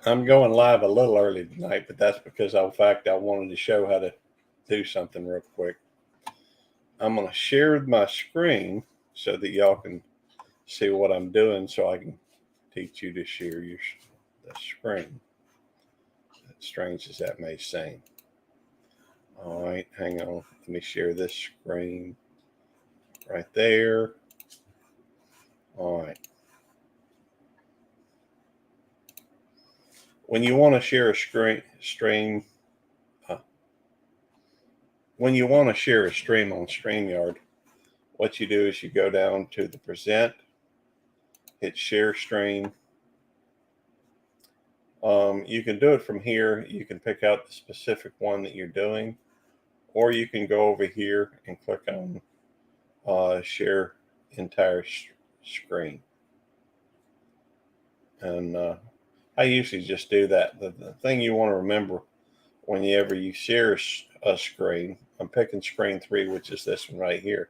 I'm going live a little early tonight, but that's because, in fact, I wanted to show how to do something real quick. I'm going to share my screen so that y'all can see what I'm doing, so I can teach you to share the screen. As strange as that may seem. All right, hang on. Let me share this screen right there. All right. When you want to share a stream, when you want to share a stream on StreamYard, what you do is you go down to the present, hit share stream. You can do it from here. You can pick out the specific one that you're doing, or you can go over here and click on share entire screen. And I usually just do that. The thing you want to remember whenever you share a screen, I'm picking screen 3, which is this one right here.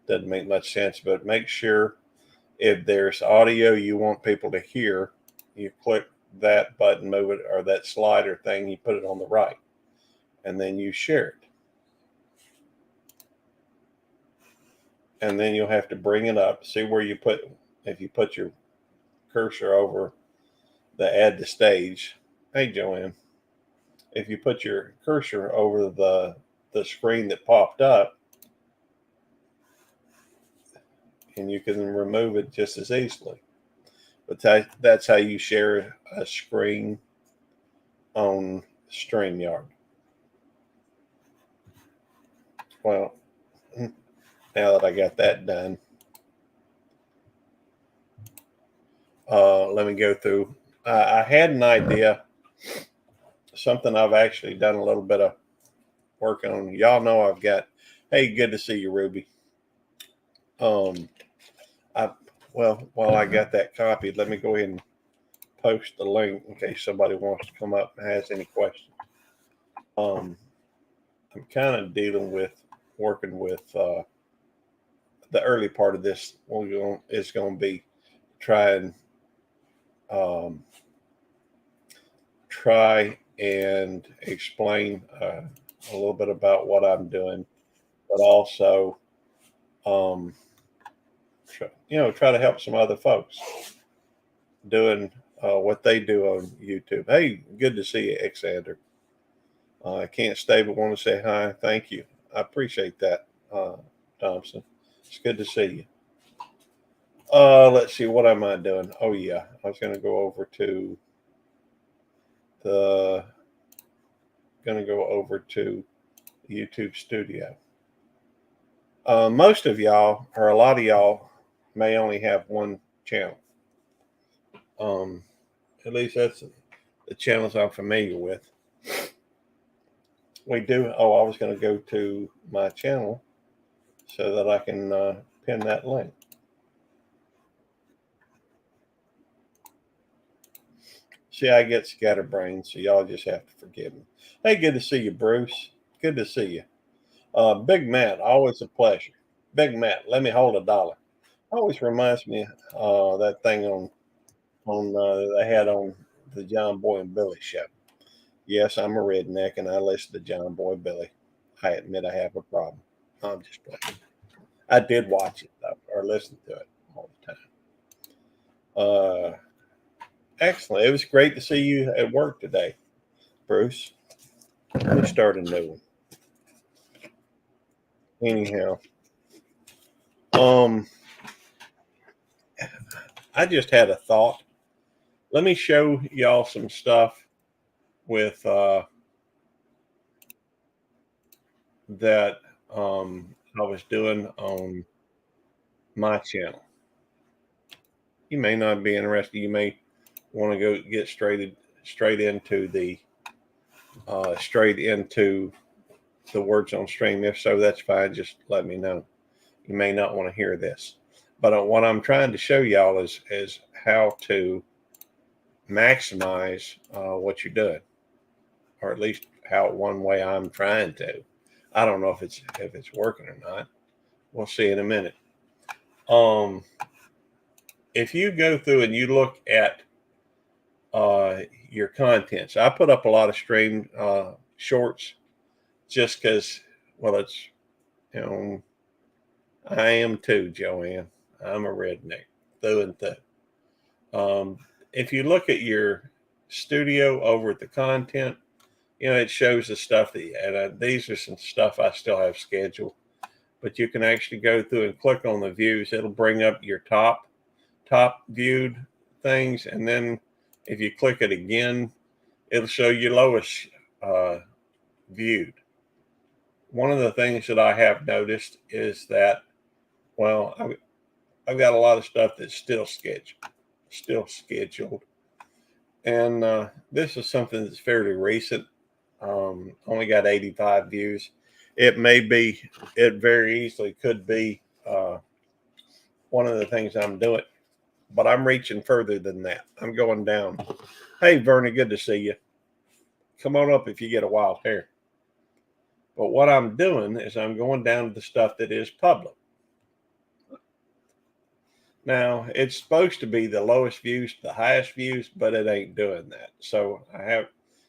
Doesn't make much sense, but make sure if there's audio you want people to hear, you click that button, move it, or that slider thing, you put it on the right, and then you share it. And then you'll have to bring it up. See where you put, if you put your cursor over the add to stage. Hey, Joanne. If you put your cursor over the screen that popped up, and you can remove it just as easily. But that's how you share a screen on StreamYard. Well, now that I got that done, let me go through. I had an idea, something I've actually done a little bit of work on. Y'all know I've got, hey, good to see you, Ruby. While I got that copied, let me go ahead and post the link in case somebody wants to come up and has any questions. I'm kind of working with the early part of this. Is going to be try and explain a little bit about what I'm doing, but also try to help some other folks doing what they do on YouTube. Hey, good to see you, Xander. I can't stay but want to say hi. Thank you. I appreciate that, Thompson. It's good to see you. Let's see, what am I doing? Oh yeah, I was going to go over to YouTube Studio. Most of y'all, or a lot of y'all, may only have one channel. At least that's the channels I'm familiar with. We do. Oh, I was going to go to my channel so that I can pin that link. See, I get scatterbrained, so y'all just have to forgive me. Hey, good to see you, Bruce. Good to see you. Big Matt, always a pleasure. Big Matt, let me hold $1. Always reminds me that thing on they had on the John Boy and Billy show. Yes, I'm a redneck and I listen to John Boy Billy. I admit I have a problem. I'm just playing. I did watch it though, or listen to it all the time. Excellent. It was great to see you at work today, Bruce. Let me start a new one. Anyhow, I just had a thought. Let me show y'all some stuff with that I was doing on my channel. You may not be interested. You may want to go get straight into the words on stream. If so, that's fine. Just let me know. You may not want to hear this, but what I'm trying to show y'all is how to maximize what you're doing, or at least how one way I'm trying to. I don't know if it's working or not. We'll see in a minute. If you go through and you look at your content. So I put up a lot of stream shorts just because, well, it's, you know, I am too, Joanne. I'm a redneck through and through. If you look at your studio over at the content, you know, it shows the stuff that, and these are some stuff I still have scheduled, but you can actually go through and click on the views. It'll bring up your top viewed things. And then if you click it again, it'll show you lowest viewed. One of the things that I have noticed is that, well, I've got a lot of stuff that's still scheduled. And this is something that's fairly recent. Only got 85 views. It very easily could be one of the things I'm doing, but I'm reaching further than that. I'm going down. Hey, Verna, good to see you. Come on up if you get a wild hair. But what I'm doing is I'm going down to the stuff that is public. Now, it's supposed to be the lowest views to the highest views, but it ain't doing that. So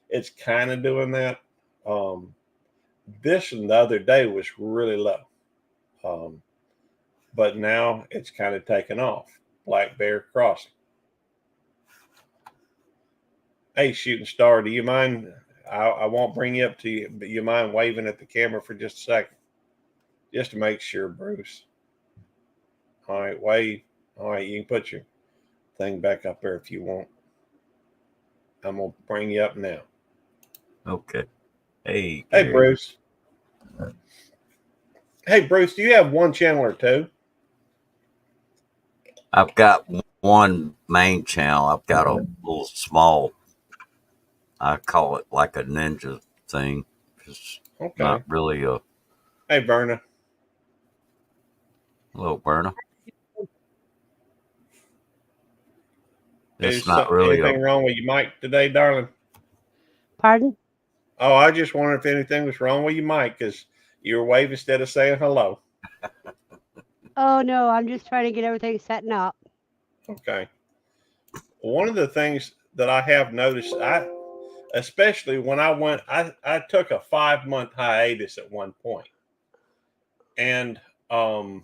it's kind of doing that. This and the other day was really low. But now it's kind of taken off. Black Bear Crossing. Hey, Shooting Star, do you mind? I won't bring you up to you, but you mind waving at the camera for just a second? Just to make sure, Bruce. All right, wave. All right, you can put your thing back up there if you want. I'm going to bring you up now. Okay. Hey, Bruce. Hey, Bruce, do you have one channel or two? I've got one main channel. I've got a little small, I call it like a ninja thing. It's not really a... Hey, Berna. Hello, Berna. Is not really anything wrong with your mic today, darling? Pardon? Oh, I just wondered if anything was wrong with your mic because you were waving instead of saying hello. Oh, no, I'm just trying to get everything setting up. Okay. One of the things that I have noticed, especially when I took a 5-month hiatus at one point. And in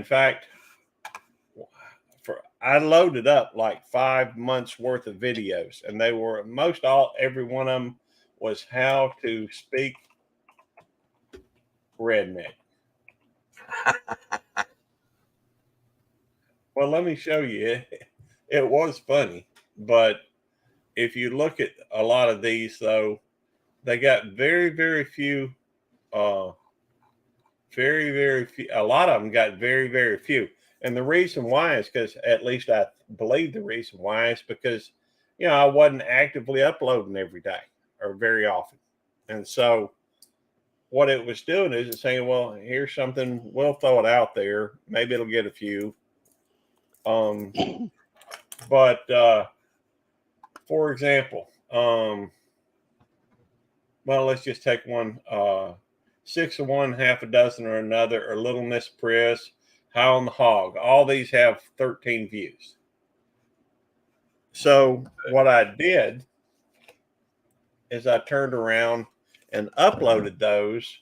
fact, I loaded up like 5 months worth of videos, and they were every one of them was how to speak redneck. Well, let me show you. It was funny, but if you look at a lot of these, though, they got very, very few. Very, very few. A lot of them got very, very few. And the reason why is because, at least I believe the reason why is because, you know, I wasn't actively uploading every day or very often. And so what it was doing is it's saying, well, here's something, we'll throw it out there. Maybe it'll get a few. But for example, well, let's just take one, 6 of one, half a dozen or another, or Little Miss Priss, How on the Hog. All these have 13 views. So what I did is I turned around and uploaded those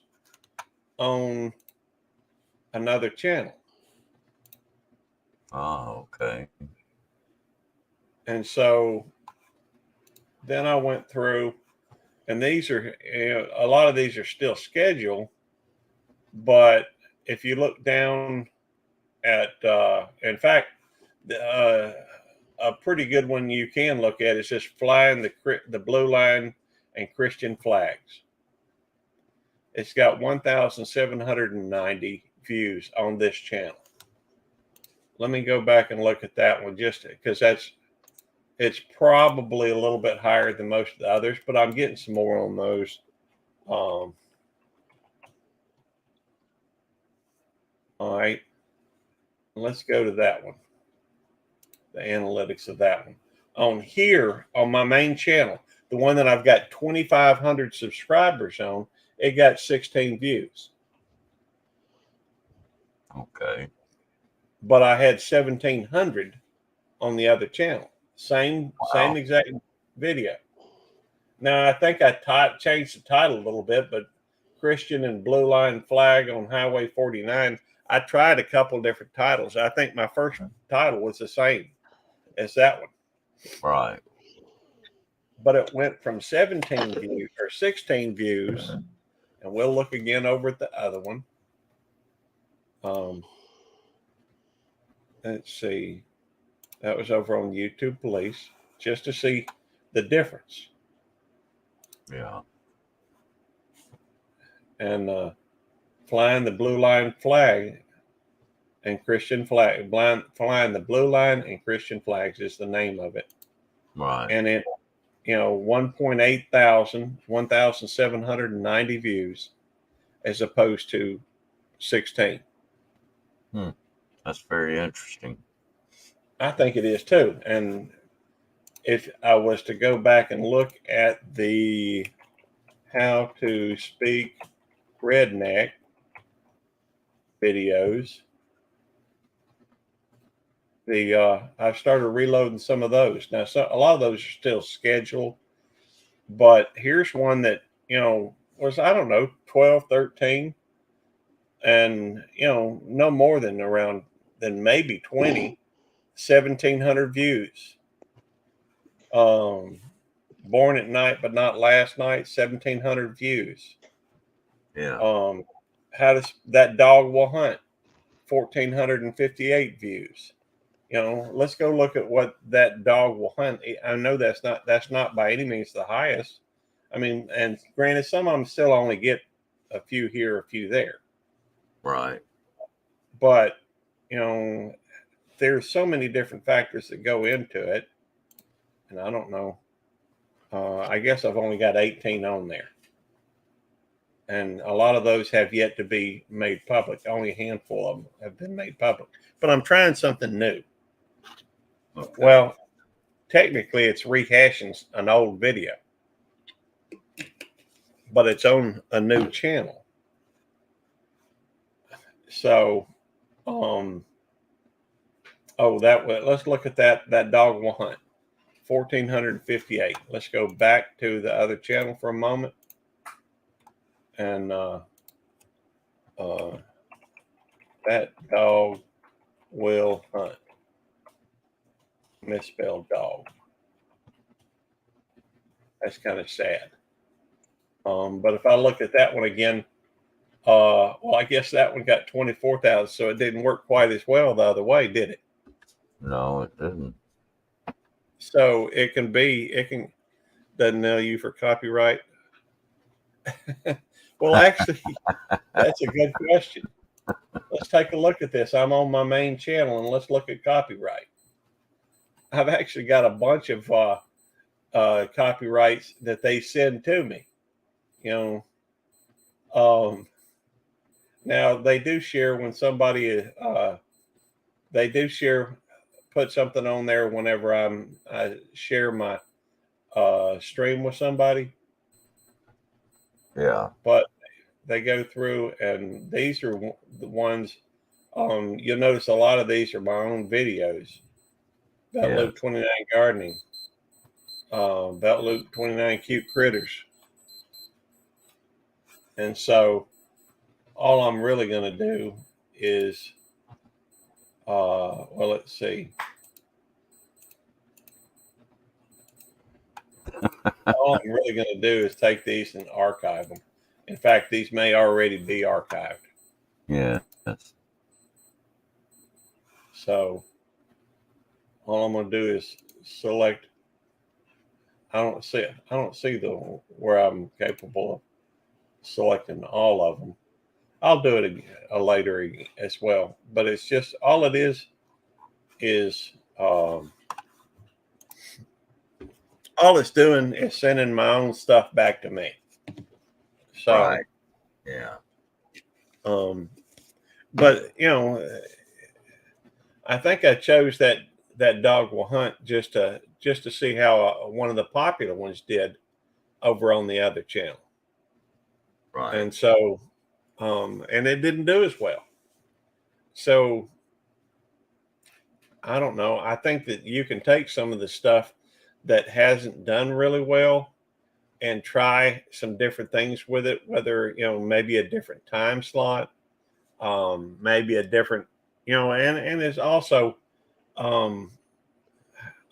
on another channel. Oh, okay. And so then I went through, and these are, you know, a lot of these are still scheduled, but if you look down at, in fact, a pretty good one you can look at is just flying the blue line and Christian flags. It's got 1,790 views on this channel. Let me go back and look at that one just because it's probably a little bit higher than most of the others, but I'm getting some more on those. All right. Let's go to that one. The analytics of that one. On here, on my main channel, the one that I've got 2,500 subscribers on, it got 16 views. Okay. But I had 1,700 on the other channel. Same exact. video. Now, I think I changed the title a little bit, but Christian and Blue Line Flag on Highway 49, I tried a couple different titles. I think my first title was the same as that one. Right. But it went from 17 views or 16 views, and we'll look again over at the other one. Let's see. That was over on YouTube Police, just to see the difference. Yeah. And flying the Blue Line Flag and Christian flag, flying the Blue Line and Christian flags is the name of it. Right. And it, 1.8 thousand, 1,790 views, as opposed to 16. That's very interesting. I think it is too. And if I was to go back and look at the How to Speak Redneck videos, I started reloading some of those. Now, a lot of those are still scheduled, but here's one that, was, I don't know, 12, 13, and, no more than maybe 20, 1,700 views. Born at Night But Not Last Night, 1,700 views. Yeah. How does That Dog Will Hunt, 1,458 views. Let's go look at what That Dog Will Hunt. I know that's not by any means the highest. I mean, and granted, some of them still only get a few here, a few there. Right. But, there's so many different factors that go into it. And I don't know. I guess I've only got 18 on there. And a lot of those have yet to be made public. Only a handful of them have been made public. But I'm trying something new. Okay. Well, technically it's rehashing an old video, but it's on a new channel. So, let's look at that Dog Will Hunt, 1,458. Let's go back to the other channel for a moment. And That Dog Will Hunt. Misspelled dog. That's kind of sad. But if I look at that one again, I guess that one got 24,000, so it didn't work quite as well the other way, did it? No, it didn't. So doesn't nail you for copyright. Well, actually, that's a good question. Let's take a look at this. I'm on my main channel, and let's look at copyright. I've actually got a bunch of copyrights that they send to me. Now they do share when somebody put something on there whenever I share my stream with somebody. Yeah. But they go through, and these are the ones. You'll notice a lot of these are my own videos. About Luke 29 Gardening. About Luke 29 Cute Critters. And so all I'm really going to do is, let's see. All I'm really going to do is take these and archive them. In fact, these may already be archived. Yeah. So all I'm going to do is select. I don't see where I'm capable of selecting all of them. I'll do it later as well. But it's just, all it is all it's doing is sending my own stuff back to me. So, right. Yeah. But I think I chose that Dog Will Hunt just to see how one of the popular ones did over on the other channel. Right. And so, and it didn't do as well. So I don't know. I think that you can take some of the stuff that hasn't done really well and try some different things with it, whether, maybe a different time slot, maybe a different, and it's also, um,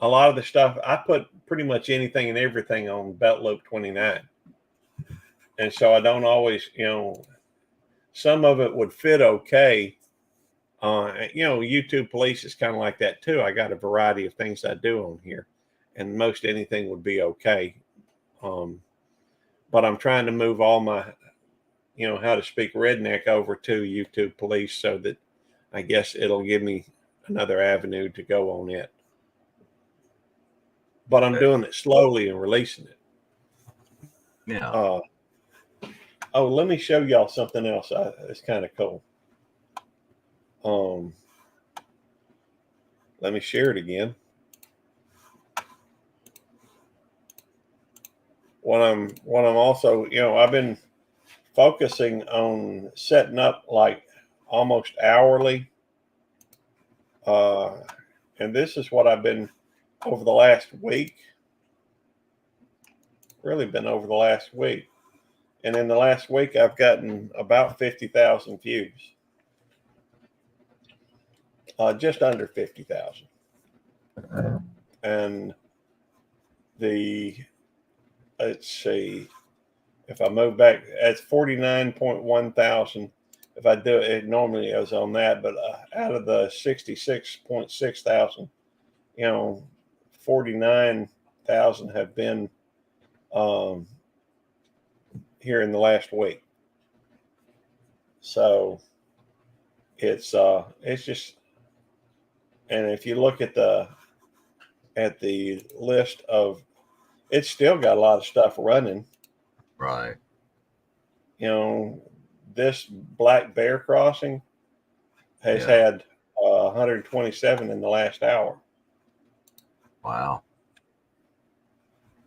a lot of the stuff I put pretty much anything and everything on Belt Loop 29. And so I don't always, some of it would fit okay. YouTube Police is kind of like that too. I got a variety of things I do on here, and most anything would be okay. But I'm trying to move all my, how to speak redneck over to YouTube Police so that I guess it'll give me another avenue to go on it. But I'm doing it slowly and releasing it. Yeah. Let me show y'all something else. It's kind of cool. Let me share it again. What I'm also, I've been focusing on setting up like almost hourly. And this is what I've been over the last week. Really been over the last week. And in the last week, I've gotten about 50,000 views. Just under 50,000. And let's see, if I move back, that's 49.1 thousand. If I do it, normally I was on that, but out of the 66.6 thousand, 49,000 have been here in the last week. So it's just, and if you look at the list of, it's still got a lot of stuff running. Right. This black bear crossing has had 127 in the last hour. Wow.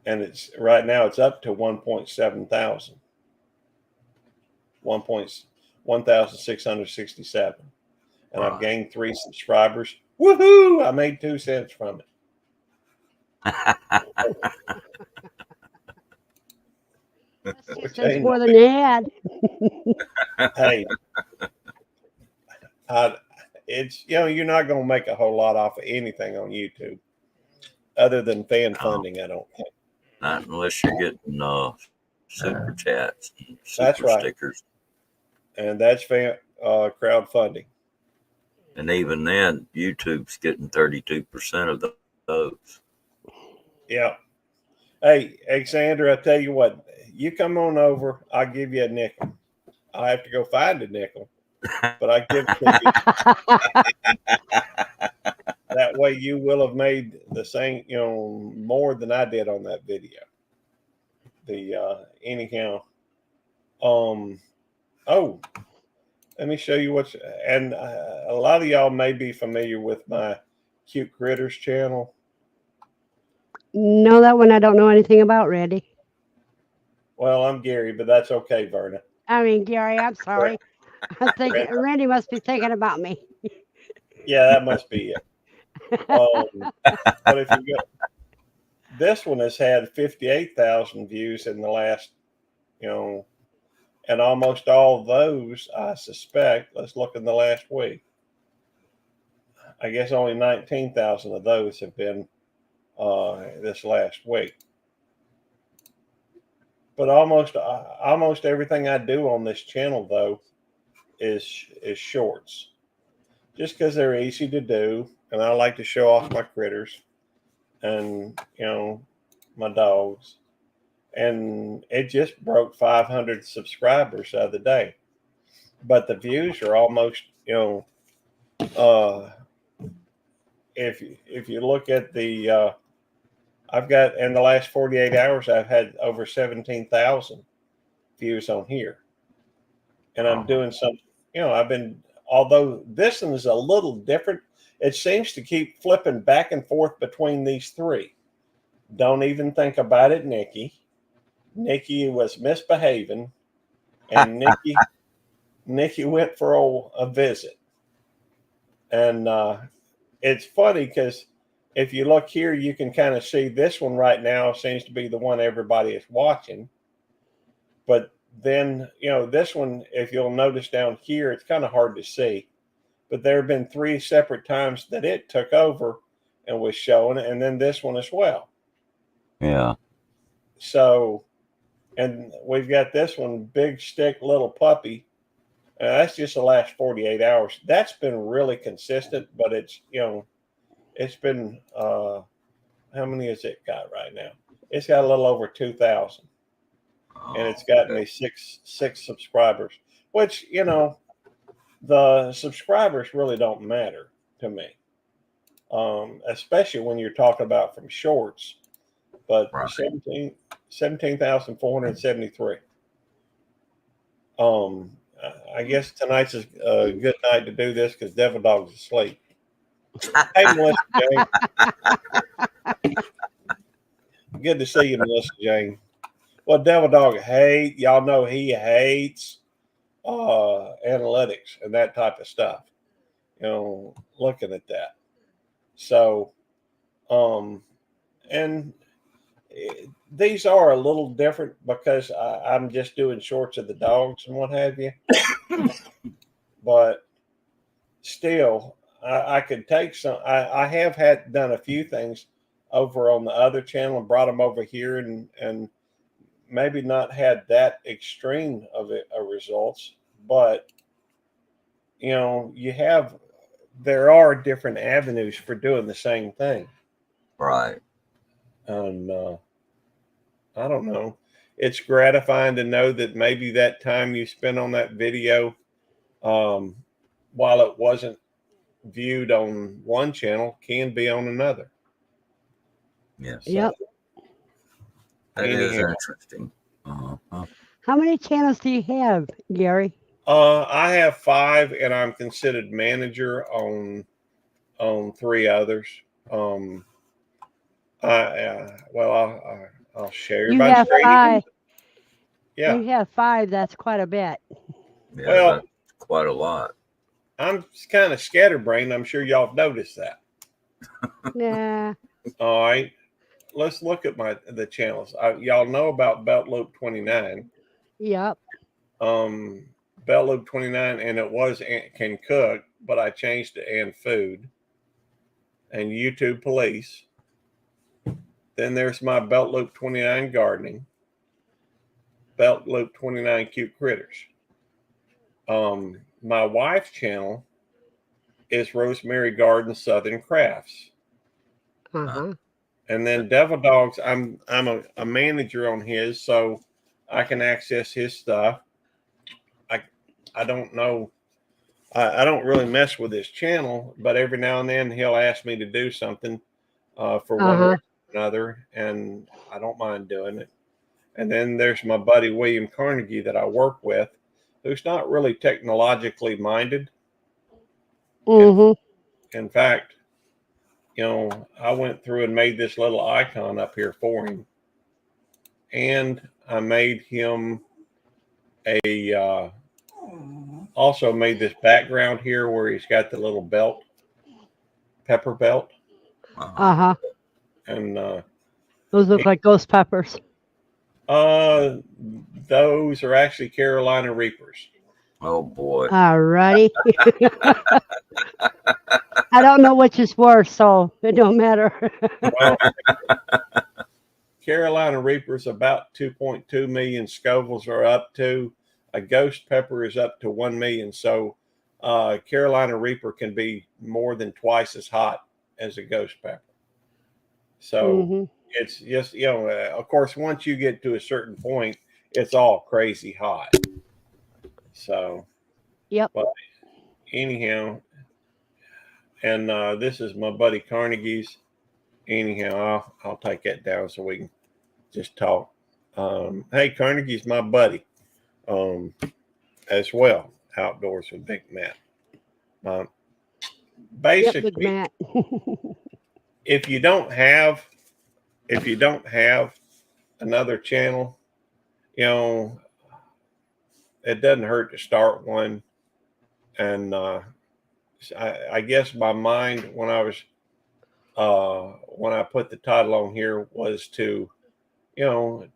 And it's right now it's up to 1.7 thousand. 1,667. And I've gained 3 subscribers. Woohoo! I made 2 cents from it. That's more than you had. Hey, it's, you're not going to make a whole lot off of anything on YouTube other than fan funding, I don't think. Not unless you're getting super chats, That's super right. stickers. And that's crowdfunding. And even then, YouTube's getting 32% of those. Yeah. Hey, Alexander, I tell you what, you come on over, I'll give you a nickel. I have to go find a nickel, but I give it to you. That way you will have made the same, more than I did on that video. Anyhow, let me show you and a lot of y'all may be familiar with my Cute Critters channel. No, that one I don't know anything about, Randy. Well, I'm Gary, but that's okay, Verna. I mean, Gary, I'm sorry. I'm thinking Randy must be thinking about me. Yeah, that must be it. But if you go, this one has had 58,000 views in the last, and almost all of those, I suspect, let's look in the last week. I guess only 19,000 of those have been this last week. But almost everything I do on this channel, though, is shorts. Just because they're easy to do, and I like to show off my critters and, my dogs. And it just broke 500 subscribers the other day. But the views are almost, if you look at the, I've got, in the last 48 hours, I've had over 17,000 views on here. And I'm doing something, although this one is a little different, it seems to keep flipping back and forth between these 3. Don't even think about it, Nikki. Nikki was misbehaving, and Nikki went for a visit. And it's funny because if you look here, you can kind of see this one right now seems to be the one everybody is watching. But then, this one, if you'll notice down here, it's kind of hard to see. But there have been 3 separate times that it took over and was showing, and then this one as well. Yeah. So, and we've got this one, Big Stick Little Puppy. That's just the last 48 hours. That's been really consistent, but it's, it's been, how many has it got right now? It's got a little over 2,000. And it's got me six subscribers, which, the subscribers really don't matter to me, especially when you're talking about from shorts. But Right. 17,473. I guess tonight's a good night to do this because Devil Dog's asleep. Hey, Melissa Jane. Good to see you, Melissa Jane. Well, Devil Dog y'all know he hates analytics and that type of stuff. Looking at that. So, and these are a little different because I'm just doing shorts of the dogs and what have you. But still, I could take some. I have done a few things over on the other channel and brought them over here and maybe not had that extreme of results, but there are different avenues for doing the same thing. Right. And I don't know. It's gratifying to know that maybe that time you spent on that video, while it wasn't viewed on one channel, can be on another. Yes. Yep. That is interesting. How many channels do you have, Gary? I have 5, and I'm considered manager on 3 others. I'll share. You have 5. Yeah. You have 5. That's quite a bit. Yeah, well, that's quite a lot. I'm kind of scatterbrained. I'm sure y'all have noticed that. Yeah. All right. Let's look at the channels. Y'all know about Belt Loop 29. Yep. Belt Loop 29, and it was Can Cook, but I changed it and Food. And YouTube Police. Then there's my Belt Loop 29 Gardening. Belt Loop 29 Cute Critters. My wife's channel is Rosemary Garden Southern Crafts. Uh-huh. And then Devil Dogs, I'm a manager on his, so I can access his stuff. I don't know. I don't really mess with his channel, but every now and then he'll ask me to do something for one reason or another, and I don't mind doing it. And then there's my buddy William Carnegie that I work with, who's not really technologically minded. Mm-hmm. In fact, I went through and made this little icon up here for him. And I made him also made this background here where he's got the little belt, pepper belt. Uh-huh. And those look like ghost peppers. Those are actually Carolina Reapers. Oh boy. Alrighty. I don't know which is worse, so it don't matter. Well, Carolina Reapers about 2.2 million Scovilles are up to. A ghost pepper is up to 1 million. So Carolina Reaper can be more than twice as hot as a ghost pepper. So it's just, of course, once you get to a certain point, it's all crazy hot. So, yep. But anyhow, and this is my buddy Carnegie's. Anyhow, I'll take that down so we can just talk. Hey, Carnegie's my buddy as well. Outdoors with Big Matt. Basically, Big Matt. if you don't have another channel, it doesn't hurt to start one. And I guess my mind, when I was when I put the title on here was to,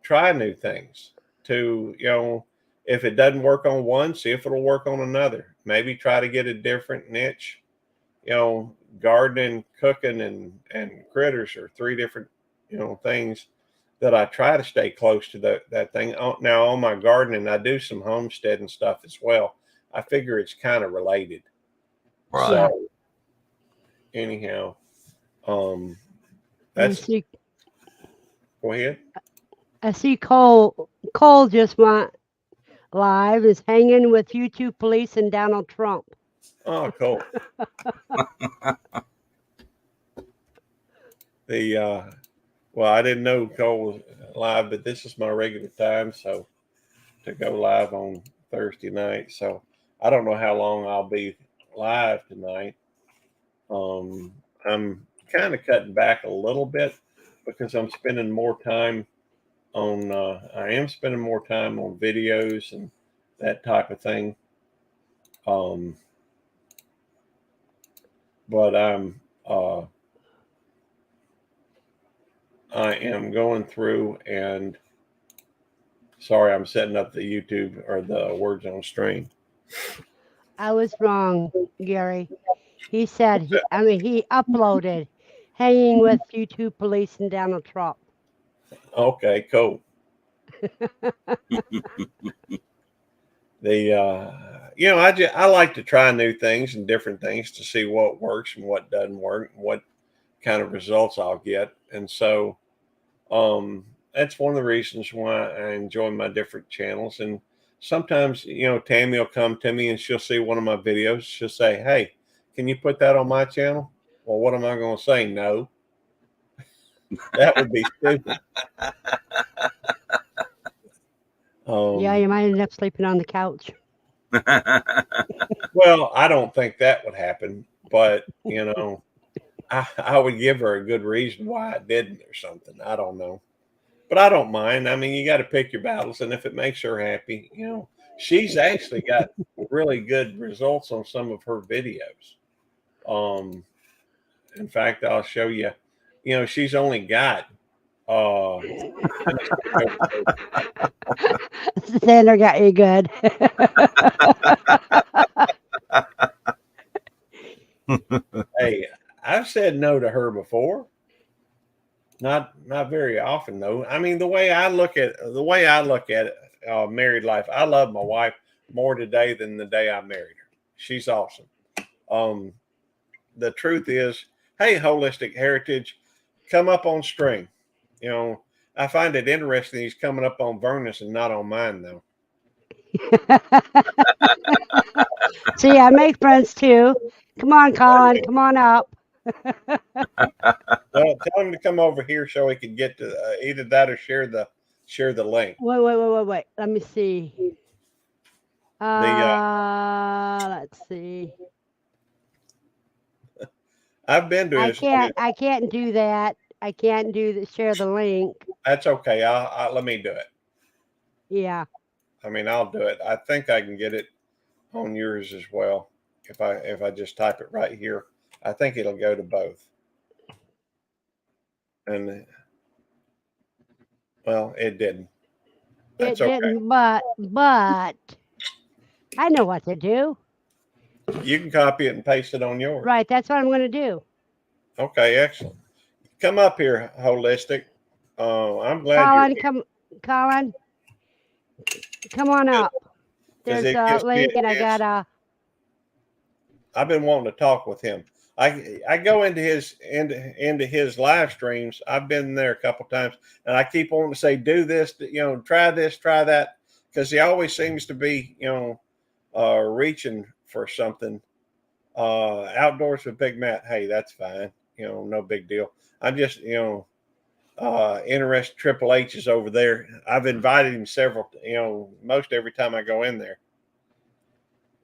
try new things. To, if it doesn't work on one, see if it'll work on another. Maybe try to get a different niche. Gardening, cooking, and critters are three different, things that I try to stay close to that thing. Now on my gardening, I do some homesteading stuff as well. I figure it's kind of related. Right. So anyhow, that's go ahead. I see Cole just went live, is hanging with YouTube police and Donald Trump. Oh, cool. Well, I didn't know Cole was live, but this is my regular time, so to go live on Thursday night. So I don't know how long I'll be live tonight. I'm kind of cutting back a little bit because I'm spending more time on. I am spending more time on videos and that type of thing. But I am going through and sorry, I'm setting up the YouTube or the words on stream. I was wrong, Gary. He said, he uploaded hanging with YouTube police and Donald Trump. Okay, cool. I like to try new things and different things to see what works and what doesn't work and what kind of results I'll get. And so that's one of the reasons why I enjoy my different channels. And sometimes, Tammy will come to me and she'll see one of my videos. She'll say, "Hey, can you put that on my channel?" Well, what am I going to say? No. That would be stupid. Yeah, you might end up sleeping on the couch. Well, I don't think that would happen, but I would give her a good reason why I didn't or something. I don't know, but I don't mind. I mean, you got to pick your battles, and if it makes her happy, she's actually got really good results on some of her videos. In fact, I'll show you. She's only got. Sandra got you good. Hey, I've said no to her before. Not very often though. I mean, the way I look at it, married life. I love my wife more today than the day I married her. She's awesome. The truth is, hey, Holistic Heritage, come up on stream. I find it interesting he's coming up on Vernus and not on mine though. See, I make friends too. Come on, Colin. Come on up. Well, tell him to come over here so he can get to either that or share the link. Wait. Let me see. Let's see. I've been to his. I can't do that. I can't share the link. That's okay. I'll let me do it. Yeah. I mean, I'll do it. I think I can get it on yours as well. If I just type it right here, I think it'll go to both. And well, it didn't. That's it didn't, but I know what to do. You can copy it and paste it on yours. Right, that's what I'm going to do. Okay, excellent. Come up here, Holistic. I'm glad Colin, come on up. There's a link, and I got I've been wanting to talk with him. I go into his live streams. I've been there a couple times, and I keep wanting to say, "Do this, try this, try that," because he always seems to be, reaching for something. Outdoors with Big Matt. Hey, that's fine. No big deal. I'm just, interested. Triple H is over there. I've invited him several, most every time I go in there.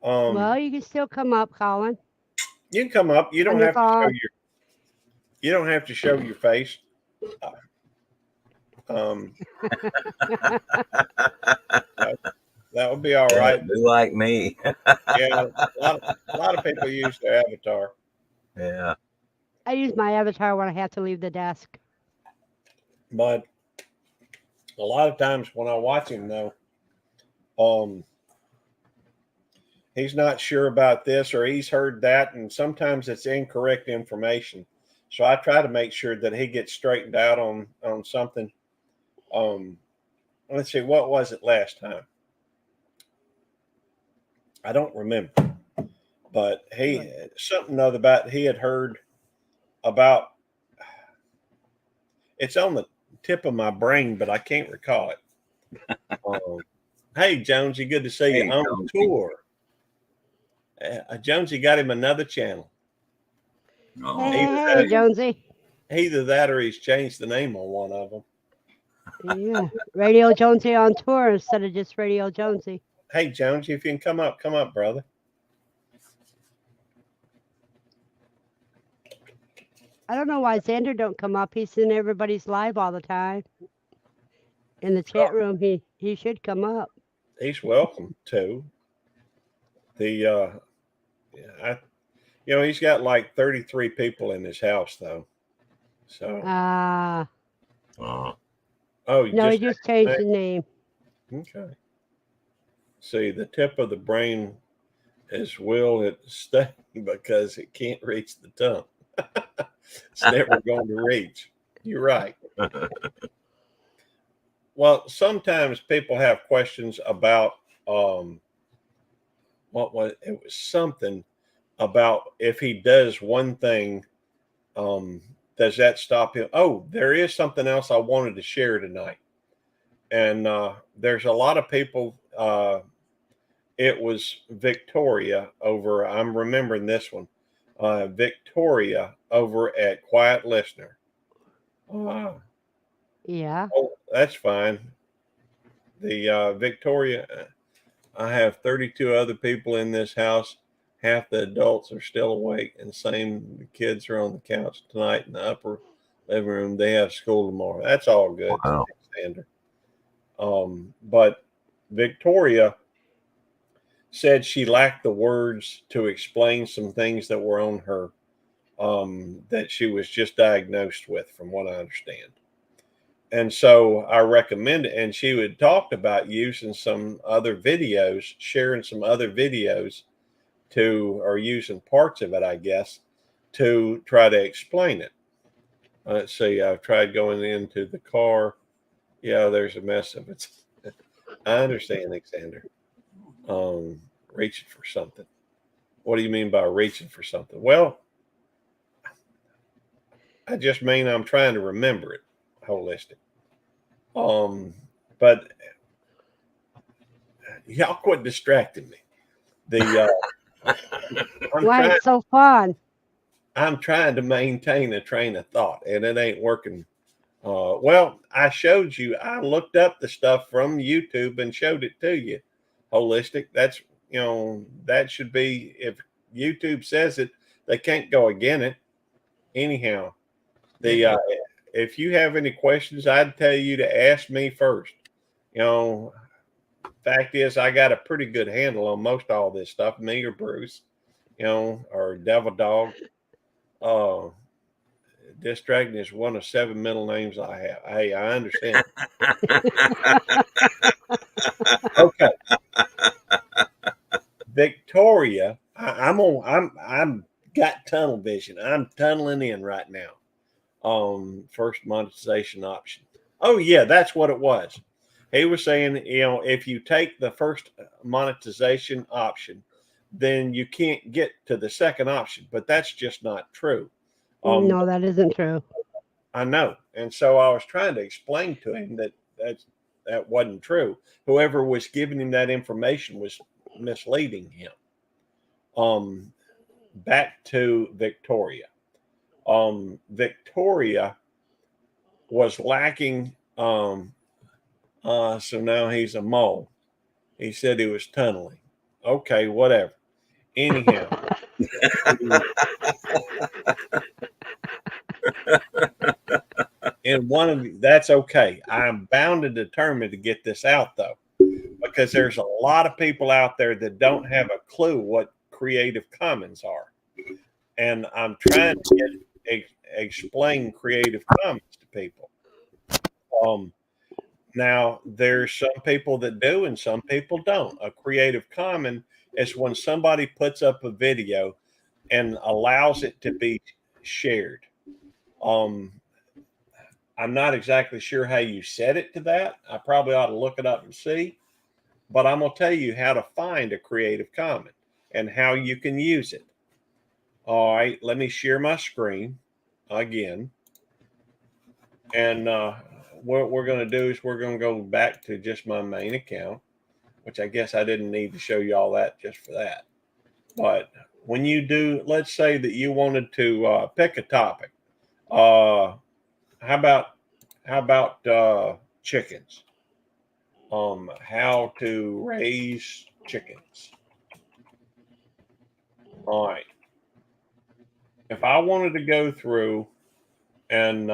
Well, you can still come up, Colin. You can come up. You don't have to show you don't have to show your face. That would be all right. Do like me. Yeah, a lot of people use their avatar. Yeah. I use my avatar when I have to leave the desk. But a lot of times when I watch him, though, he's not sure about this or he's heard that, and sometimes it's incorrect information. So I try to make sure that he gets straightened out on something. Let's see, what was it last time? I don't remember, but something other about he had heard about. It's on the tip of my brain, but I can't recall it. Hey, Jonesy, good to see you on Jonesy. tour. Jonesy got him another channel. Oh, Hey, Jonesy. Either that or he's changed the name on one of them. Yeah, Radio Jonesy on tour instead of just Radio Jonesy. Hey, Jonesy, if you can come up, brother. I don't know why Xander don't come up. He's in everybody's live all the time. In the chat room, he should come up. He's welcome to. He's got like 33 people in his house though. So. He just changed the name. Okay. See, the tip of the brain is will it stay because it can't reach the tongue. It's never going to reach. You're right. Well, sometimes people have questions about it was something about if he does one thing, does that stop him? Oh, there is something else I wanted to share tonight. And there's a lot of people. It was Victoria over. I'm remembering this one. Victoria over at Quiet Listener. Yeah. Oh, that's fine. The Victoria, I have 32 other people in this house. Half the adults are still awake, and the kids are on the couch tonight in the upper living room. They have school tomorrow. That's all good. Wow. Standard. But Victoria said she lacked the words to explain some things that were on her that she was just diagnosed with, from what I understand. And so I recommended, and she had talked about using some other videos, sharing some other videos or using parts of it, I guess, to try to explain it. Let's see, I've tried going into the car. Yeah, there's a mess of it. I understand, Alexander. Reaching for something. What do you mean by reaching for something? Well, I just mean I'm trying to remember it holistic. But y'all quit distracting me. Why it's so fun? I'm trying to maintain a train of thought, and it ain't working. Well, I showed you. I looked up the stuff from YouTube and showed it to you. Holistic. That's that should be, if YouTube says it, they can't go against it. Anyhow, if you have any questions, I'd tell you to ask me first. Fact is, I got a pretty good handle on most all this stuff. Me or Bruce, or Devil Dog. Distracting is one of 7 middle names I have. Hey, I understand. Okay. Victoria, I'm got tunnel vision. I'm tunneling in right now. First monetization option. Oh yeah, that's what it was. He was saying, if you take the first monetization option, then you can't get to the second option. But that's just not true. No, that isn't true. I know. And so I was trying to explain to him that wasn't true. Whoever was giving him that information was misleading him. Back to Victoria. Victoria was lacking. So now he's a mole. He said he was tunneling. Okay, whatever. Anyhow. And one of you, that's okay. I'm bound and determined to get this out though, because there's a lot of people out there that don't have a clue what Creative Commons are. And I'm trying to get explain Creative Commons to people. Now, there's some people that do and some people don't. A Creative Common is when somebody puts up a video and allows it to be shared. I'm not exactly sure how you set it to that. I probably ought to look it up and see. But I'm going to tell you how to find a Creative Common and how you can use it. All right, let me share my screen again. And what we're going to do is we're going to go back to just my main account, which I guess I didn't need to show you all that just for that. But when you do, let's say that you wanted to pick a topic. How about chickens? How to raise chickens. All right. If I wanted to go through and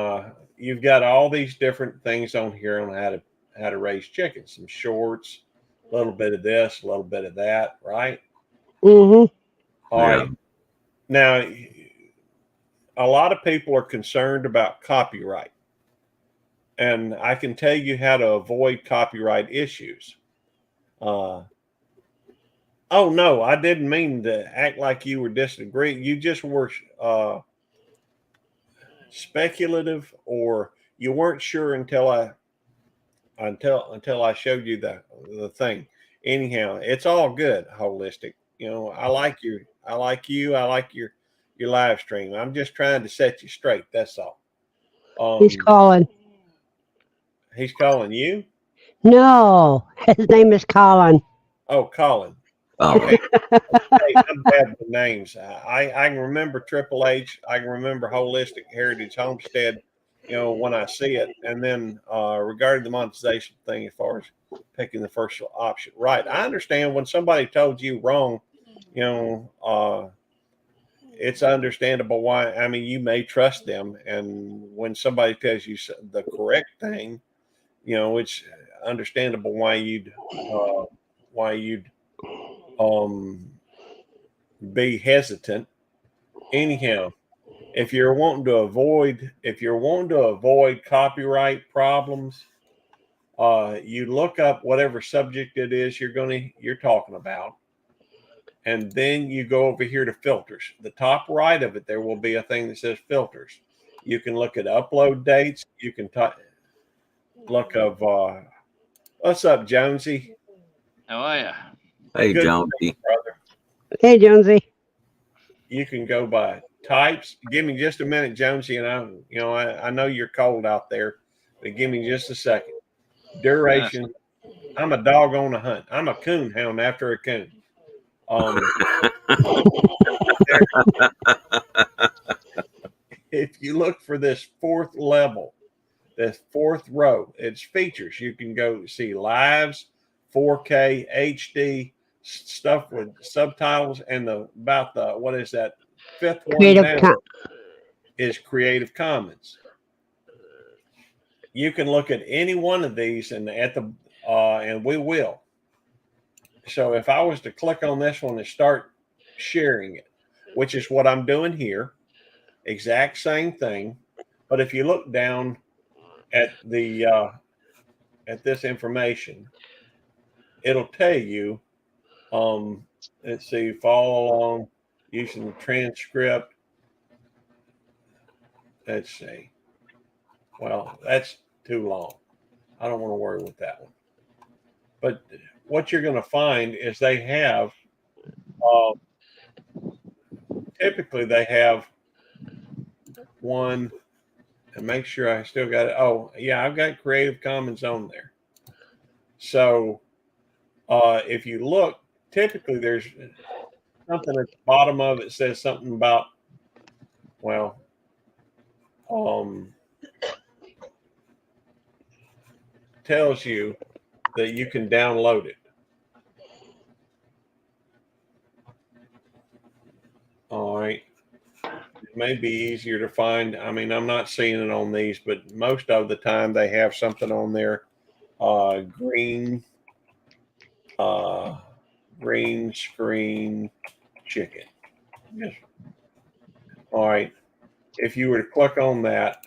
you've got all these different things on here on how to raise chickens, some shorts, a little bit of this, a little bit of that, right? Mm-hmm. All right. Now, a lot of people are concerned about copyright, and I can tell you how to avoid copyright issues. Oh no, I didn't mean to act like you were disagreeing. You just were speculative, or you weren't sure until I showed you the thing. Anyhow, it's all good. Holistic. I like you. I like your live stream. I'm just trying to set you straight. That's all. He's calling. He's calling you? No, his name is Colin. Oh, Colin. Okay. Hey, I'm bad with names. I can remember Triple H. I can remember Holistic Heritage Homestead, when I see it. And then regarding the monetization thing, as far as picking the first option. Right. I understand when somebody told you wrong, it's understandable why. I mean, you may trust them. And when somebody tells you the correct thing, it's understandable why you'd be hesitant. Anyhow, if you're wanting to avoid copyright problems, you look up whatever subject it is you're talking about, and then you go over here to filters. The top right of it, there will be a thing that says filters. You can look at upload dates. You can look of what's up, Jonesy? How are you? Hey, Good Jonesy. brother. Hey, Jonesy. You can go by types. Give me just a minute, Jonesy, and I know you're cold out there, but give me just a second. Duration. I'm a dog on a hunt. I'm a coon hound after a coon. If you look for this fourth level, this fourth row, it's features. You can go see lives, 4K, HD, stuff with subtitles, and what is that? Fifth one down is Creative Commons. You can look at any one of these and we will. So if I was to click on this one and start sharing it, which is what I'm doing here, exact same thing. But if you look down at at this information, it'll tell you, let's see, follow along using the transcript. Let's see. Well, that's too long. I don't want to worry with that one. But what you're going to find is they have, typically they have one, and make sure I still got it. Oh, yeah, I've got Creative Commons on there. So if you look, typically there's something at the bottom of it says something about, tells you that you can download it. All right. It may be easier to find. I mean, I'm not seeing it on these, but most of the time they have something on there. Green screen chicken. Yes. All right. if you were to click on that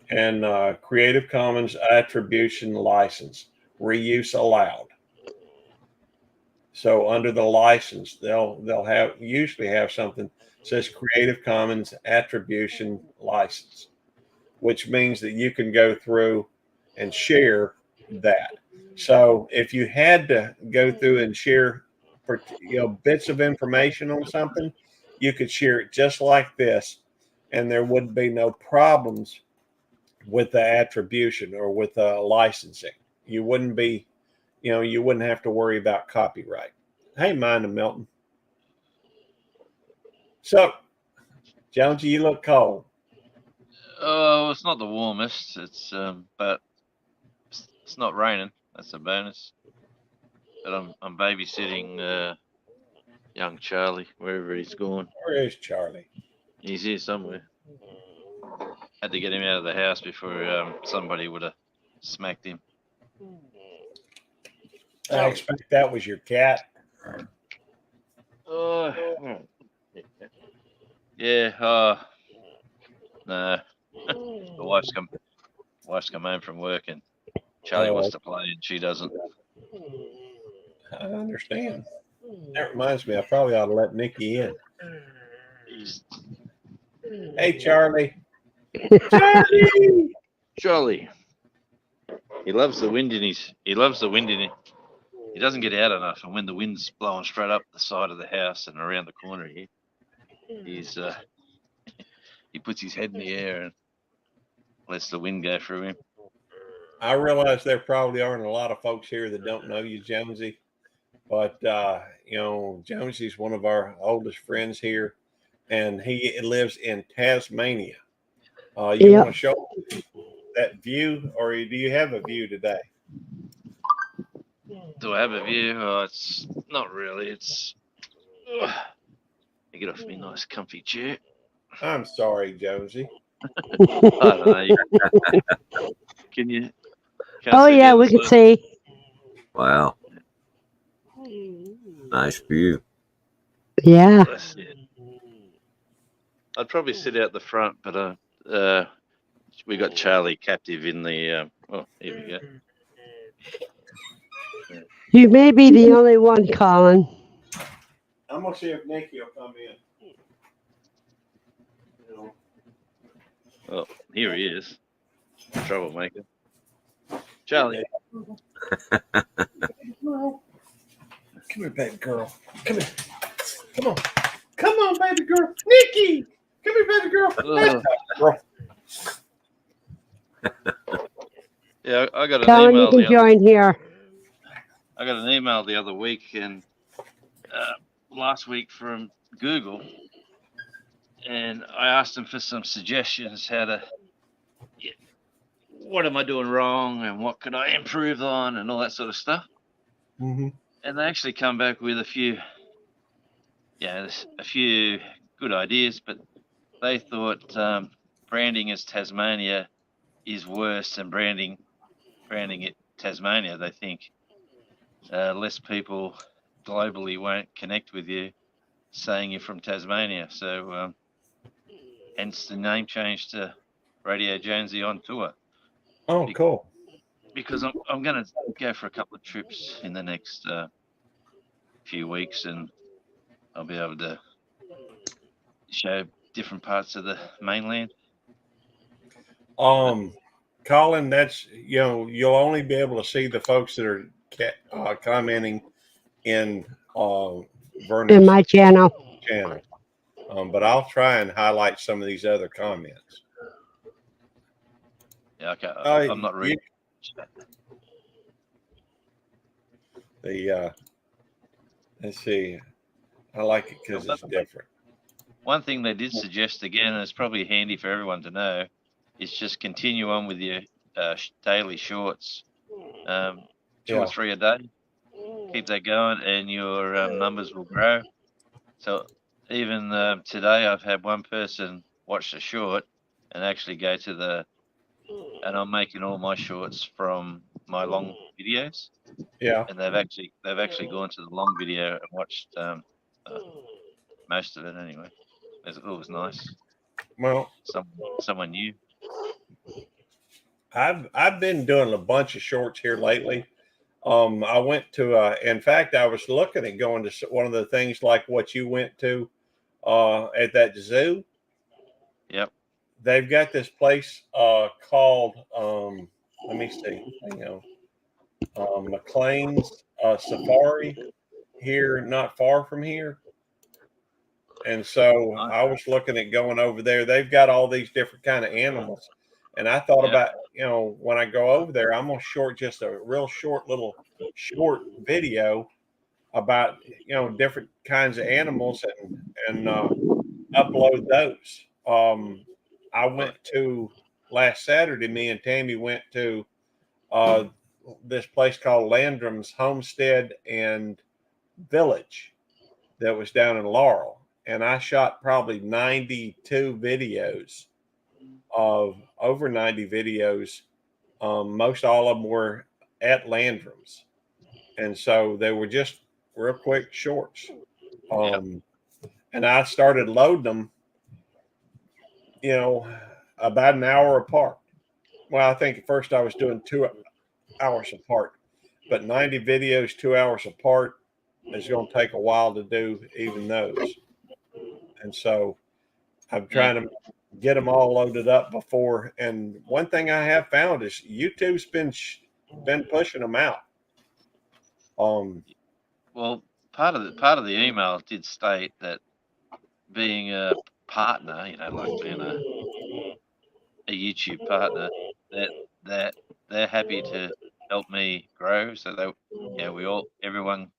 and Creative Commons Attribution License, reuse allowed. So under the license, they'll usually have something that says Creative Commons Attribution License, which means that you can go through and share that. So if you had to go through and share bits of information on something, you could share it just like this, and there would be no problems with the attribution or with the licensing. You wouldn't have to worry about copyright. Hey, Mind and Milton. So, Jonesy, you look cold. Oh, it's not the warmest. But it's not raining. That's a bonus. But I'm babysitting young Charlie wherever he's gone. Where is Charlie? He's here somewhere. Had to get him out of the house before somebody would have smacked him. I expect that was your cat. Yeah. No. The wife's come home from work and Charlie wants to play and she doesn't. I understand. That reminds me, I probably ought to let Nikki in. Hey, Charlie. Charlie. He loves the wind in he doesn't get out enough, and when the wind's blowing straight up the side of the house and around the corner here, he puts his head in the air and lets the wind go through him. I realize there probably aren't a lot of folks here that don't know you, Jonesy, but Jonesy's one of our oldest friends here, and he lives in Tasmania. You want to show that view, or do you have a view today? Do I have a view? Oh, it's not really. I get off me nice comfy chair. I'm sorry, Jonesy. I don't know. Can you? Oh yeah, we can see. Wow. Nice view. Yeah. I'd probably sit out the front, but we got Charlie captive in the. Oh, here we go. You may be the only one, Colin. I'm gonna see if Nikki will come in. Oh, here he is. Troublemaker. Charlie. Come here, baby girl. Come here. Come on. Come on, baby girl. Nikki! Come here, baby girl. Yeah, I got an Colin, email. you can join here. I got an email the other week and last week from Google, and I asked them for some suggestions what am I doing wrong and what could I improve on and all that sort of stuff. Mm-hmm. And they actually come back with a few good ideas, but they thought branding as Tasmania is worse than branding it Tasmania. They think less people globally won't connect with you saying you're from Tasmania. So hence the name change to Radio Jonesy on Tour. Oh, cool. Because I'm going to go for a couple of trips in the next few weeks, and I'll be able to show different parts of the mainland. Colin, that's you'll only be able to see the folks that are commenting in Vernon's in my channel. But I'll try and highlight some of these other comments. Yeah, okay. I'm not reading. Let's see. I like it because it's different. One thing they did suggest again, and it's probably handy for everyone to know, is just continue on with your daily shorts, 2 or 3 a day. Keep that going, and your numbers will grow. So even today, I've had one person watch the short and actually go to and I'm making all my shorts from my long videos. Yeah. And they've actually gone to the long video and watched most of it anyway. It was nice. Well, Someone new. I've been doing a bunch of shorts here lately. I went to, in fact, I was looking at going to one of the things like what you went to at that zoo. Yep. They've got this place called, let me see, hang on, McLean's Safari here, not far from here. And so I was looking at going over there. They've got all these different kind of animals. And I thought about, when I go over there, I'm going to short just a real short video about, different kinds of animals and upload those. I went to last Saturday, me and Tammy went to this place called Landrum's Homestead and Village that was down in Laurel. And I shot probably 92 videos of over 90 videos. Most all of them were at Landrum's. And so they were just real quick shorts. And I started loading them, about an hour apart. Well, I think at first I was doing 2 hours apart, but 90 videos, 2 hours apart is going to take a while to do even those. And so I'm trying to get them all loaded up before. And one thing I have found is YouTube's been pushing them out. Well, part of the email did state that being a partner, like being a YouTube partner, that they're happy to help me grow. So everyone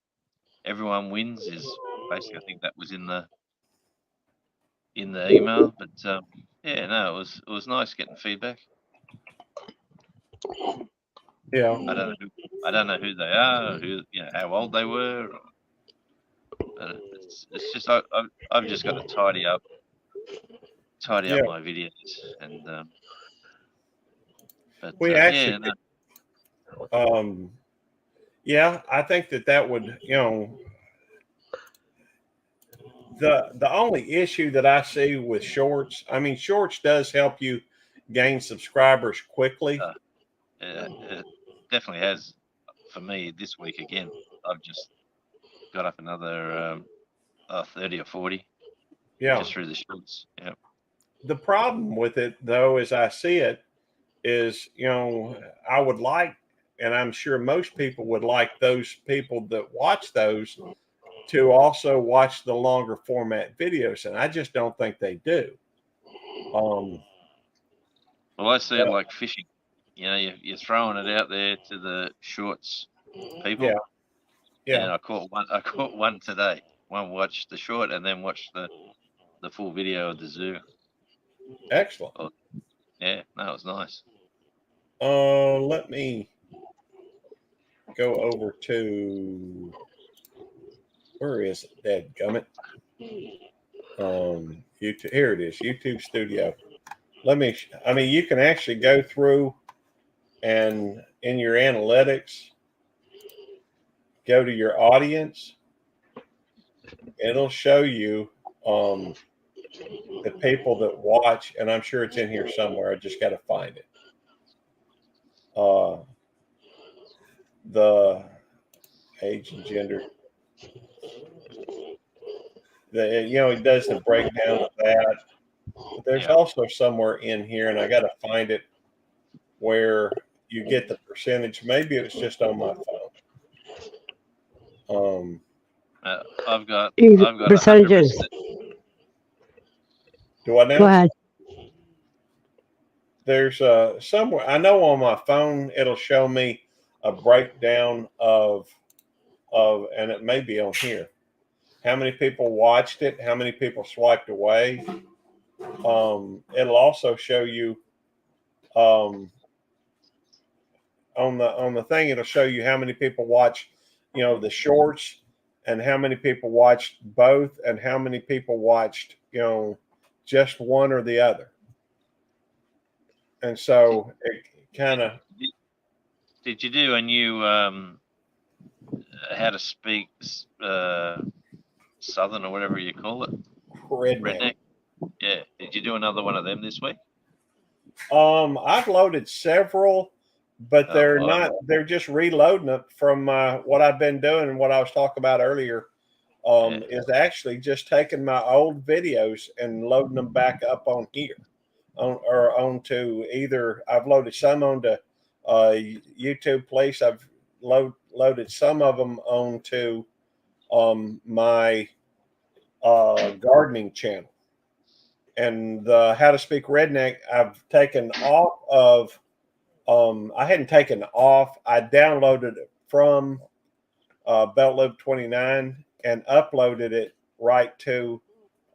wins is basically, I think that was in the email. But it was nice getting feedback. Yeah, I don't know who they are, how old they were. It's just I've just got to tidy up my videos, and but we actually, I think that would, the only issue that I see with shorts, I mean, shorts does help you gain subscribers quickly. It definitely has for me this week again. I've just got up another 30 or 40 just through the shorts. Yeah. The problem with it, though, as I see it, is, I would like, and I'm sure most people would like those people that watch those to also watch the longer format videos. And I just don't think they do. Well, I see it like fishing. You're throwing it out there to the shorts people. Yeah. And I caught one today. One watched the short and then watched the full video of the zoo. Excellent. Yeah, that was nice. Let me go over to, where is it? Dadgummit. YouTube. Here it is. YouTube Studio. You can actually go through and in your analytics, go to your audience. It'll show you the people that watch, and I'm sure it's in here somewhere. I just got to find it. The age and gender. It does the breakdown of that. But there's also somewhere in here, and I got to find it, where you get the percentage. Maybe it was just on my phone. I've got percentages. Do I know? Go ahead. There's somewhere, I know on my phone it'll show me a breakdown of, and it may be on here, how many people watched it, how many people swiped away. It'll also show you on the thing, it'll show you how many people watch, the shorts, and how many people watched both, and how many people watched, just one or the other. And so it kind of. Did you do a new how to speak Southern or whatever you call it? Redneck. Yeah. Did you do another one of them this week? I've loaded several, but Oh, they're wow. not. They're just reloading it from what I've been doing and what I was talking about earlier. Is actually just taking my old videos and loading them back up on here, onto either. I've loaded some onto YouTube Place. I've loaded some of them onto my gardening channel. And the How to Speak Redneck, I've taken off of. I hadn't taken off. I downloaded it from Belt Loop 29 and uploaded it right to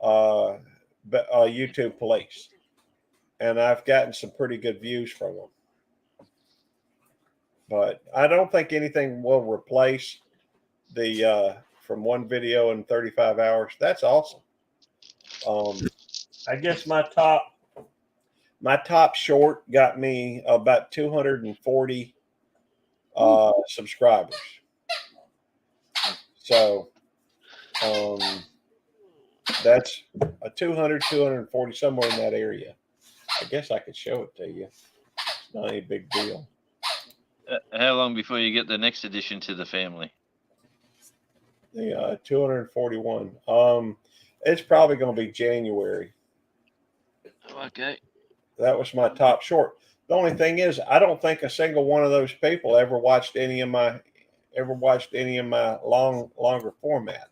YouTube Police, and I've gotten some pretty good views from them. But I don't think anything will replace the from one video in 35 hours. That's awesome. I guess my top short got me about 240 subscribers. So that's a 240, somewhere in that area. I guess I could show it to you. It's not any big deal. How long before you get the next addition to the family? The 241. It's probably going to be January. Okay. That was my top short. The only thing is, I don't think a single one of those people ever watched any of my longer format.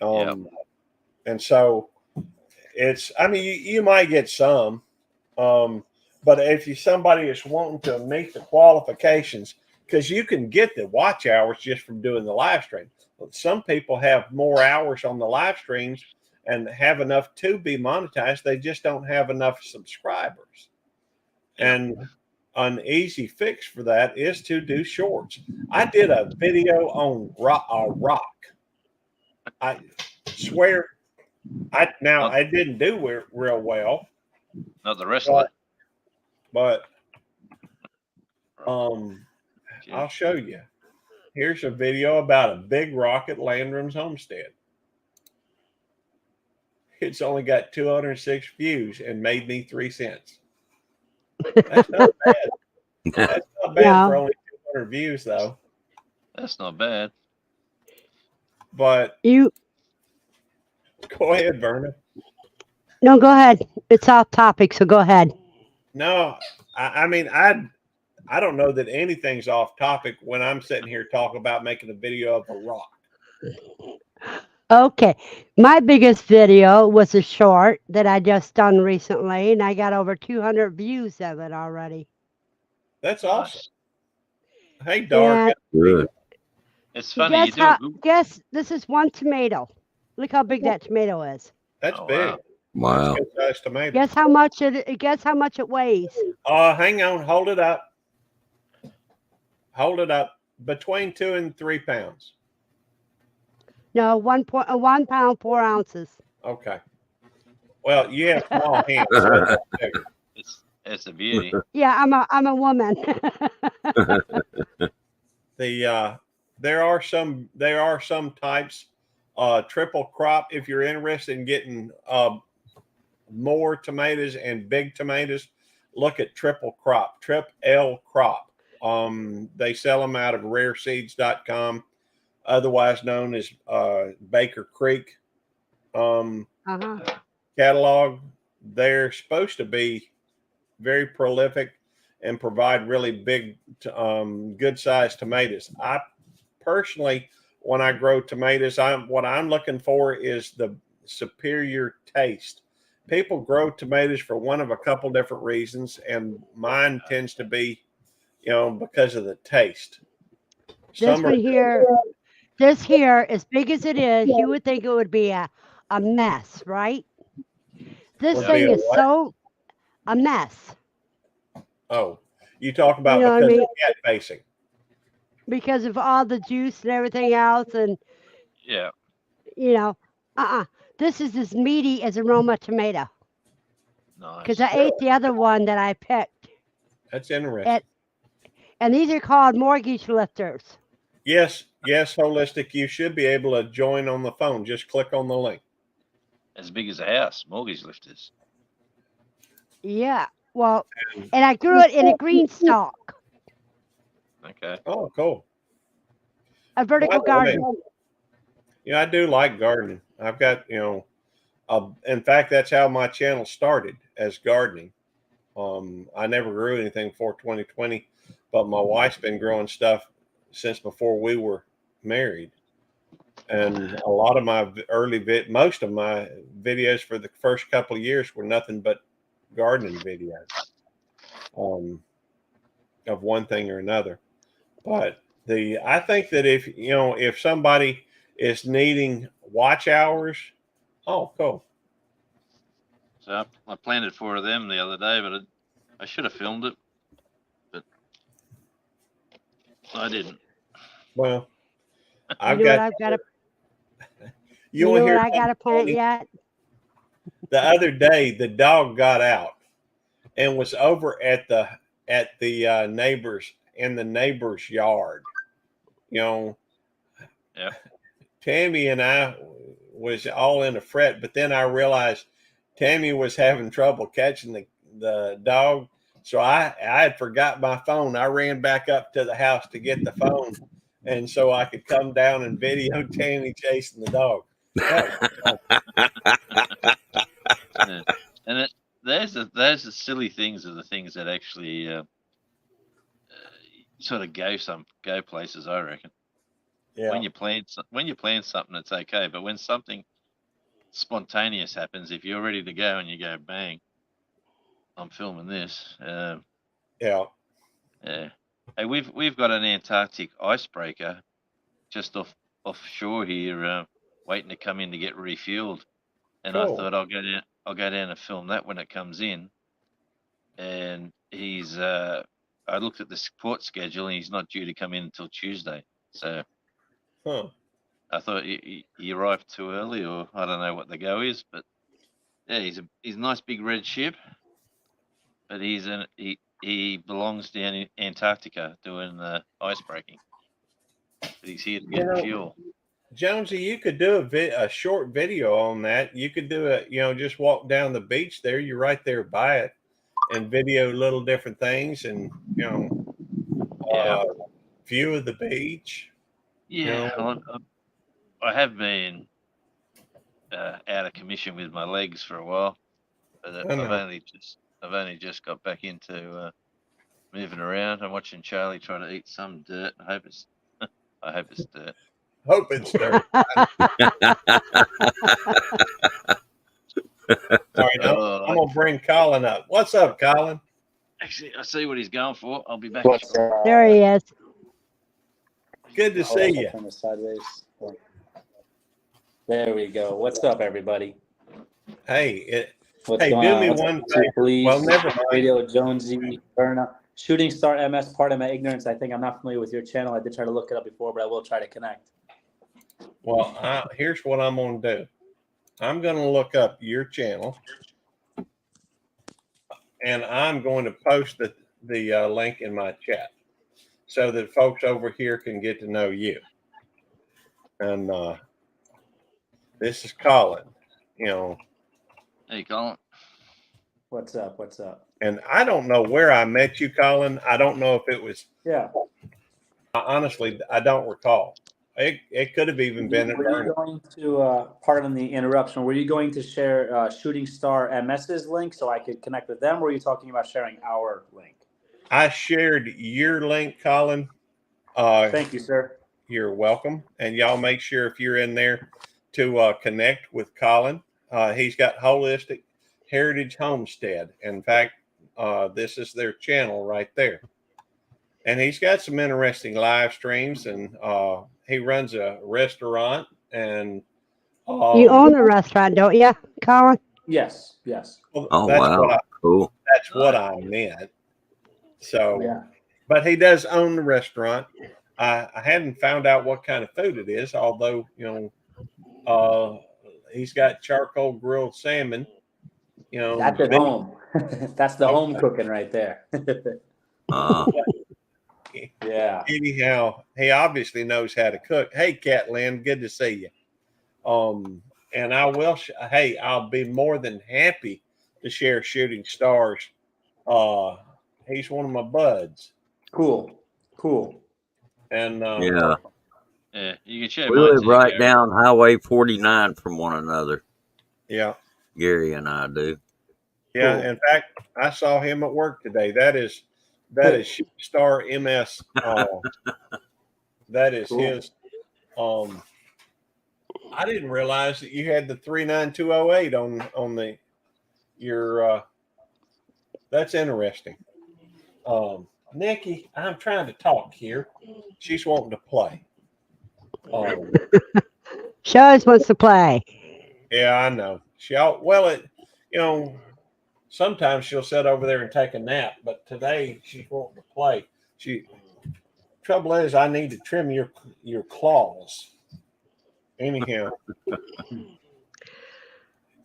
And so it's. I mean, you might get some, but if somebody is wanting to meet the qualifications, because you can get the watch hours just from doing the live stream. Some people have more hours on the live streams and have enough to be monetized. They just don't have enough subscribers. And an easy fix for that is to do shorts. I did a video on rock. I swear, I didn't do real well. Not the wrestler. But I'll show you. Here's a video about a big rock at Landrum's homestead. It's only got 206 views and made me 3 cents. That's not bad. That's not bad for only 200 views, though. That's not bad. But go ahead, Verna. No, go ahead. It's off topic, so go ahead. No, I mean, I don't know that anything's off topic when I'm sitting here talking about making a video of a rock. Okay. My biggest video was a short that I just done recently, and I got over 200 views of it already. That's awesome. Hey, Dark. Good. It's funny. Guess this is one tomato. Look how big that tomato is. That's big. Wow. That's a good-sized tomato. Guess how much it weighs. Hang on. Hold it up. Hold it up. Between 2 and 3 pounds. No, 1 pound, 4 ounces. Okay. Well, you have small hands. So it's a beauty. Yeah, I'm a woman. There are some types triple crop. If you're interested in getting more tomatoes and big tomatoes, look at triple L crop. They sell them out of rareseeds.com, otherwise known as Baker Creek catalog. They're supposed to be very prolific and provide really big, good sized tomatoes. I personally, when I grow tomatoes, what I'm looking for is the superior taste. People grow tomatoes for one of a couple different reasons, and mine tends to be, because of the taste. This here, as big as it is, you would think it would be a mess, right? This thing is a mess. Oh, you talk about because of cat facing. Because of all the juice and everything else, and this is as meaty as a Roma tomato. Nice. Because I ate the other one that I picked. That's interesting. And these are called mortgage lifters. Yes, Holistic. You should be able to join on the phone. Just click on the link. as big as a house, mortgage lifters. Yeah. Well, and I grew it in a green stalk, Okay. Oh, cool. a vertical By the way, garden. I do like gardening. I've got, in fact, that's how my channel started, as gardening. I never grew anything before 2020, but my wife's been growing stuff since before we were married. And a lot of my most of my videos for the first couple of years were nothing but gardening videos, of one thing or another. But I think that if somebody is needing watch hours, oh, cool. So I planted 4 of them the other day, but I should have filmed it, but I didn't. Well, You I've know what got. I've got to. You You want know to what hear I got to something plant funny? yet? The other day, the dog got out and was over at the neighbors in the neighbor's yard. Yeah. Tammy and I was all in a fret, but then I realized Tammy was having trouble catching the dog. So I had forgot my phone. I ran back up to the house to get the phone, and so I could come down and video Tammy chasing the dog. Yeah. And those are silly things are the things that actually sort of go places, I reckon. Yeah. When you plan something, it's okay, but when something spontaneous happens, if you're ready to go and you go bang, I'm filming this. Yeah. Hey, we've got an Antarctic icebreaker just offshore here, waiting to come in to get refueled, and Cool. I thought I'll go down and film that when it comes in. And he's I looked at the support schedule, and he's not due to come in until Tuesday. So I thought he arrived too early, or I don't know what the go is, but yeah, he's a nice big red ship, but he belongs down in Antarctica doing ice breaking. But he's here to get fuel. Jonesy, you could do a short video on that. You could do just walk down the beach there. You're right there by it, and video little different things, and view of the beach. Yeah, I have been out of commission with my legs for a while, but I've only just got back into moving around. I'm watching Charlie try to eat some dirt. I hope it's dirt. Hope it's dirt. All right, I'm gonna bring Colin up. What's up, Colin? Actually, I see what he's going for. I'll be back. There he is. Good to see you. From the sideways. There we go. What's up, everybody? Hey, What's do going me on? one Please, favor. Well, never mind. Radio Jonesy, Berna, Shooting Star MS. Part of my ignorance. I think I'm not familiar with your channel. I did try to look it up before, but I will try to connect. Well, here's what I'm gonna do. I'm gonna look up your channel, and I'm going to post the link in my chat so that folks over here can get to know you. And this is Colin. Hey, Colin. What's up? What's up? And I don't know where I met you, Colin. I don't know if it was. Yeah. Honestly, I don't recall. It could have even been at Were you going to, pardon the interruption, were you going to share Shooting Star MS's link so I could connect with them, or were you talking about sharing our link? I shared your link, Colin. Thank you, sir. You're welcome. And y'all make sure if you're in there to connect with Colin. He's got Holistic Heritage Homestead. In fact, this is their channel right there. And he's got some interesting live streams, and he runs a restaurant. And you own a restaurant, don't you, Colin? Yes, yes. Well, Oh, wow. Cool. That's what I meant. So, Yeah. But he does own the restaurant. I hadn't found out what kind of food it is, although, he's got charcoal grilled salmon. That's at home. That's the home cooking right there. Yeah. Anyhow, he obviously knows how to cook. Hey, Catlin, good to see you. and I will. Hey, I'll be more than happy to share Shooting Stars. He's one of my buds, Cool. and Yeah. Yeah, you can share We mine live too, right Gary. down Highway 49 from one another. yeah, Gary and I do. yeah. Cool. In fact, I saw him at work today. That is Shooting Star MS. That is Cool. his. I didn't realize that you had the 39208 on your. That's interesting. Nikki, I'm trying to talk here. She's wanting to play. She always wants to play. Yeah, I know. Sometimes she'll sit over there and take a nap, but today she's wanting to play. Trouble is, I need to trim your claws. Anyhow.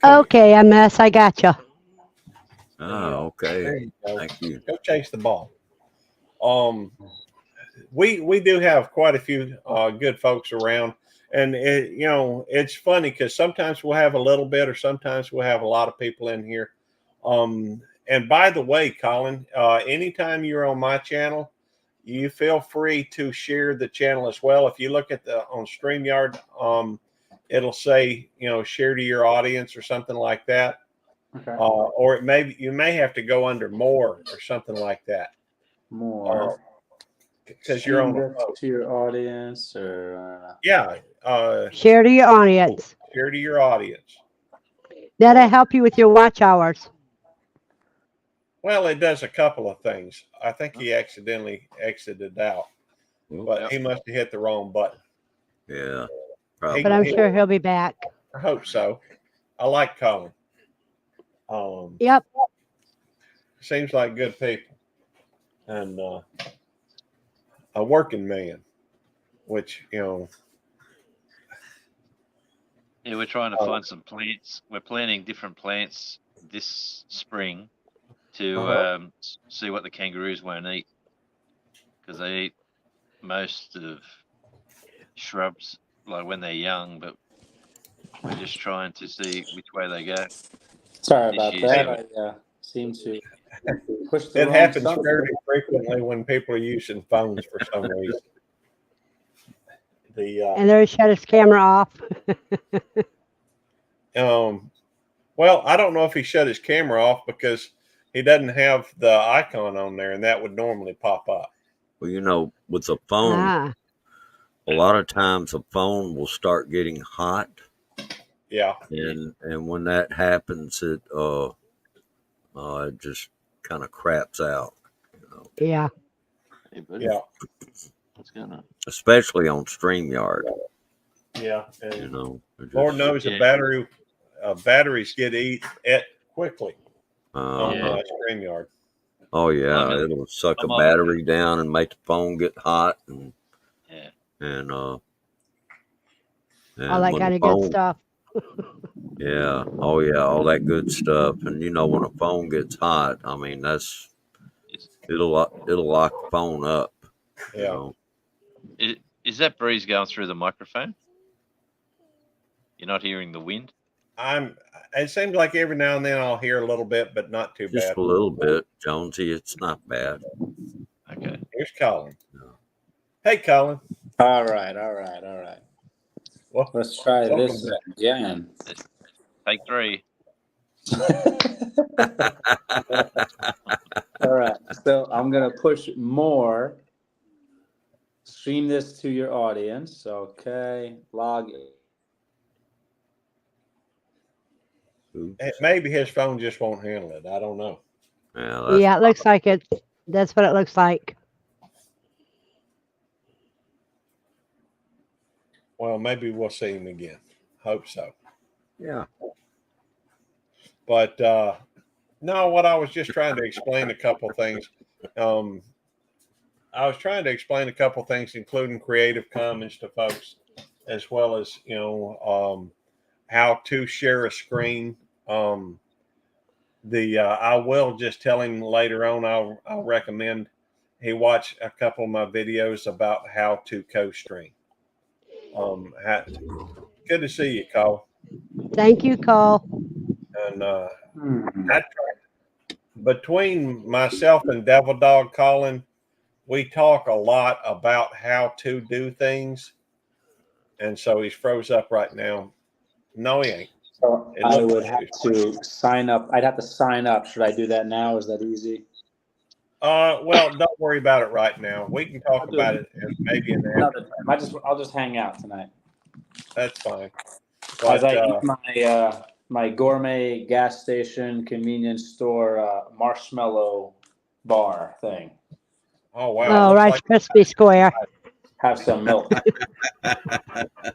Okay, MS, I got you. Oh, okay. There you go. Thank you. Go chase the ball. We do have quite a few good folks around, and it's funny because sometimes we'll have a little bit, or sometimes we'll have a lot of people in here. And by the way, Colin, anytime you're on my channel, you feel free to share the channel as well. If you look at on StreamYard, it'll say share to your audience or something like that. Okay. Or you may have to go under more or something like that. More. Because you're on to your audience, or Share to your audience. share to your audience. That'll help you with your watch hours. Well, it does a couple of things. I think he accidentally exited out, but he must have hit the wrong button. Yeah. Probably. But I'm sure he'll be back. I hope so. I like Colin. Yep. Seems like good people, and a working man, which Yeah, we're trying to find some plants. We're planting different plants this spring to see what the kangaroos won't eat, because they eat most of shrubs like when they're young, but we're just trying to see which way they go. sorry This about year, that. so- I seem to push the it wrong happens button. fairly frequently when people are using phones for some reason. And there he shut his camera off. Well, I don't know if he shut his camera off because he doesn't have the icon on there, and that would normally pop up. Well, with a phone, a lot of times a phone will start getting hot. Yeah. And when that happens, it just kind of craps out. Yeah. Hey, buddy, Yeah. what's going on? Especially on StreamYard. Yeah. And Just, Lord knows batteries get eat quickly on StreamYard. Oh yeah, I'm in- it'll suck I'm a on- battery down and make the phone get hot, and All that when kind the of good phone- stuff. Yeah, oh yeah, all that good stuff. And when a phone gets hot, I mean it'll lock the phone up. Yeah. Is that breeze going through the microphone? You're not hearing the wind? It seems like every now and then I'll hear a little bit, but not too Just bad. a little bit, Jonesy. It's not bad. Okay. Here's Colin. Hey, Colin. All right. Well, Let's try welcome this back. again. Take 3. All right. So I'm gonna push more. Stream this to your audience. Okay. Log in. Maybe his phone just won't handle it. I don't know. Yeah, it looks like it. That's what it looks like. Well, maybe we'll see him again. Hope so. Yeah. But no, what I was just trying to explain a couple things. I was trying to explain a couple things, including Creative Commons to folks, as well as how to share a screen. I will just tell him later on. I'll recommend he watch a couple of my videos about how to co-stream. Good to see you, Cole. Thank you, Cole. And I try, between myself and Devil Dog Colin, we talk a lot about how to do things. And so he's froze up right now. No, he ain't. So It I looks would like have he's- to sign up. I'd have to sign up. Should I do that now? Is that easy? Well, don't worry about it right now. We can talk I'll do about it it maybe in the another time. I'll just hang out tonight. That's fine. As But I eat my my gourmet gas station convenience store marshmallow bar thing. oh wow, Oh, looks Rice like Krispie Square. Have some milk.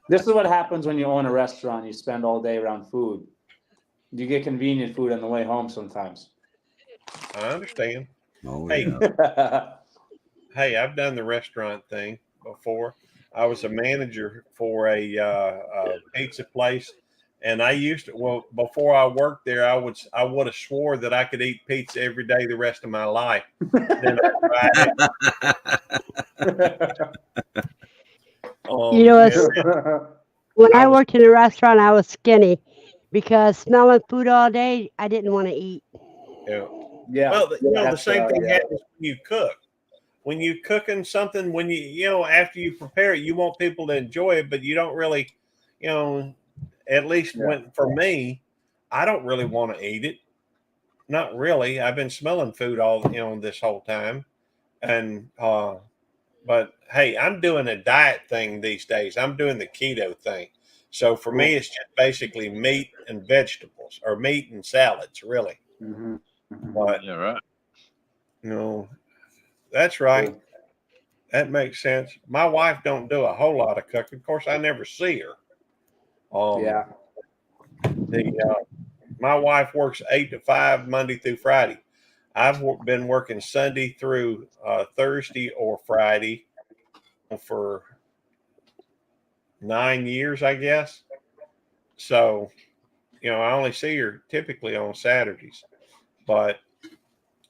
This is what happens when you own a restaurant. You spend all day around food. You get convenient food on the way home sometimes. I understand. Oh, Hey. yeah. Hey, I've done the restaurant thing before. I was a manager for a pizza place, and I used to. Well, before I worked there, I would have swore that I could eat pizza every day the rest of my life. Then I tried it. You know, when I worked in a restaurant, I was skinny because smelling food all day, I didn't want to eat. Yeah. Yeah. Well, the That's, same thing yeah. happens when you cook. When you cooking something, when after you prepare it, you want people to enjoy it, but you don't really, at least for me, I don't really want to eat it. Not really. I've been smelling food all this whole time, and but hey, I'm doing a diet thing these days. I'm doing the keto thing. So for me, it's just basically meat and vegetables, or meat and salads, really. Mm-hmm. But Yeah, right. That's right. That makes sense. My wife don't do a whole lot of cooking. Of course, I never see her. Yeah. My wife works 8 to 5 Monday through Friday. I've been working Sunday through Thursday or Friday for 9 years, I guess. So, I only see her typically on Saturdays. But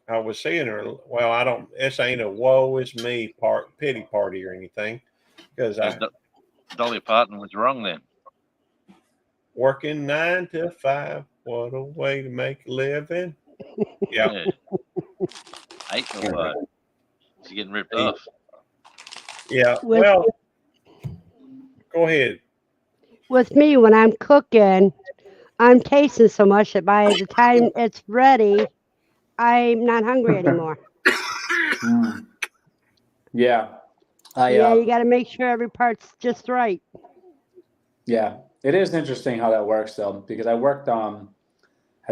I was seeing her. Well, I don't. This ain't a woe is me pity party or anything, because Dolly Parton was wrong then. working 9 to 5. What a way to make a living. Yeah. 8 to 5. She's getting ripped off. Yeah. With, Well, go ahead. with me, when I'm cooking, I'm tasting so much that by the time it's ready, I'm not hungry anymore. Yeah. You got to make sure every part's just right. Yeah, it is interesting how that works though, because I've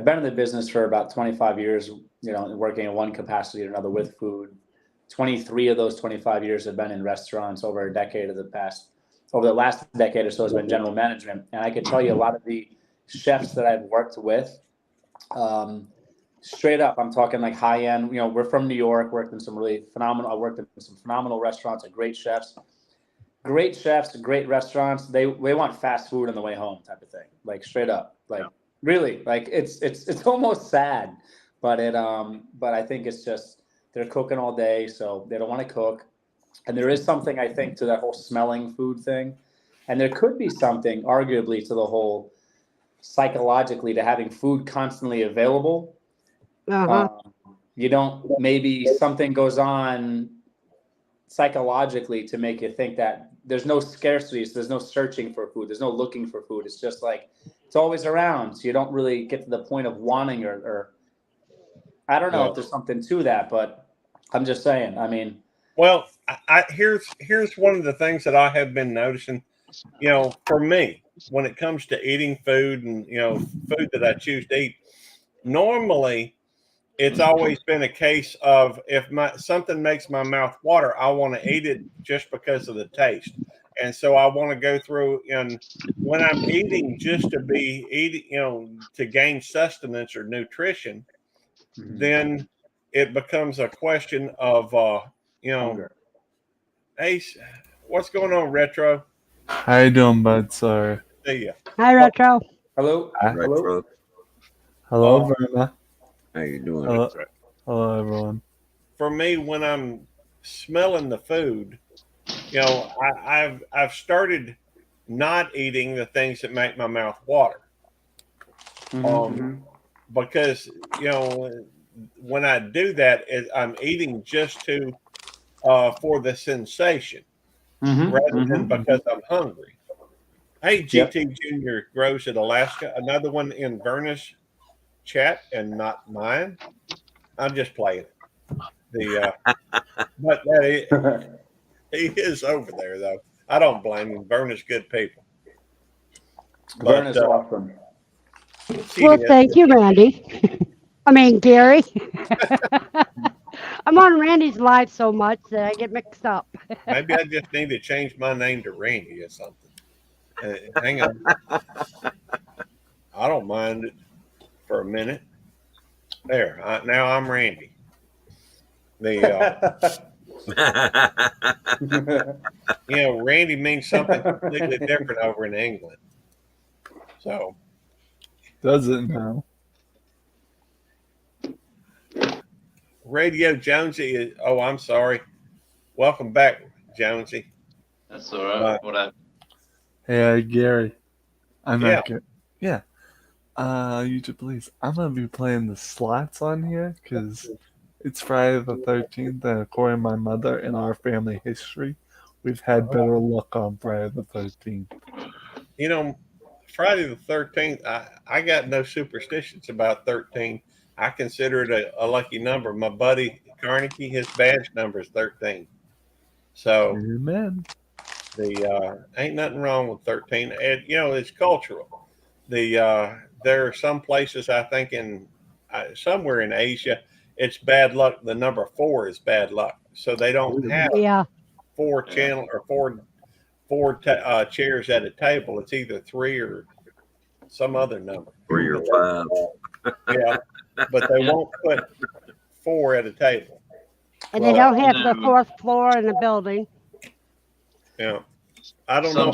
been in the business for about 25 years, working in one capacity or another with food. 23 of those 25 years have been in restaurants. Over the last decade or so has been general management. And I can tell you a lot of the chefs that I've worked with, straight up, I'm talking like high end, we're from New York, I worked in some phenomenal restaurants and great chefs, great restaurants. They want fast food on the way home type of thing, like straight up, like really, like it's almost sad, but I think it's just, they're cooking all day, so they don't want to cook. And there is something, I think, to that whole smelling food thing. And there could be something arguably to the whole psychologically to having food constantly available. You don't, maybe something goes on psychologically to make you think that there's no scarcity, so there's no searching for food, there's no looking for food. It's just like it's always around, so you don't really get to the point of wanting or I don't know if there's something to that, but I'm just saying. I mean, well, here's one of the things that I have been noticing. For me, when it comes to eating food and food that I choose to eat, normally it's always been a case of if something makes my mouth water, I want to eat it just because of the taste. And so I want to go through, and when I'm eating just to be eating, to gain sustenance or nutrition, then it becomes a question of, hunger. hey, what's going on, Retro? How you doing, bud? Sorry. See ya. Hi, Retro. Hello. Retro. Hello, Verna. How you doing? Hello, everyone. For me, when I'm smelling the food, I've started not eating the things that make my mouth water. Because when I do that, I'm eating just for the sensation rather than because I'm hungry. Hey, GT Junior grows in Alaska. Another one in Verna's chat and not mine. I'm just playing. But he is over there though. I don't blame him. Verna's good people. Verna's awesome. Well, thank you, Randy. I mean, Gary. I'm on Randy's live so much that I get mixed up. Maybe I just need to change my name to Randy or something. Hang on. I don't mind it for a minute. There. Now I'm Randy. Randy means something completely different over in England. So. Does it now? Radio Jonesy is. Oh, I'm sorry. Welcome back, Jonesy. That's all right. What happened? Hey, Gary. I'm Yeah. not good. Yeah. YouTube, please. I'm gonna be playing the slots on here because it's Friday the 13th, and according to my mother in our family history, we've had better luck on Friday the 13th. Friday the 13th. I got no superstitions about 13. I consider it a lucky number. My buddy Carnegie, his badge number is 13. So, amen. Ain't nothing wrong with 13. And, it's cultural. There are some places I think somewhere in Asia, it's bad luck. The number 4 is bad luck. So they don't have 4 channel or four chairs at a table. It's either 3 or some other number. 3 or 5. Yeah. But they won't put 4 at a table. And they don't have the 4th floor in the building. Yeah. I don't know.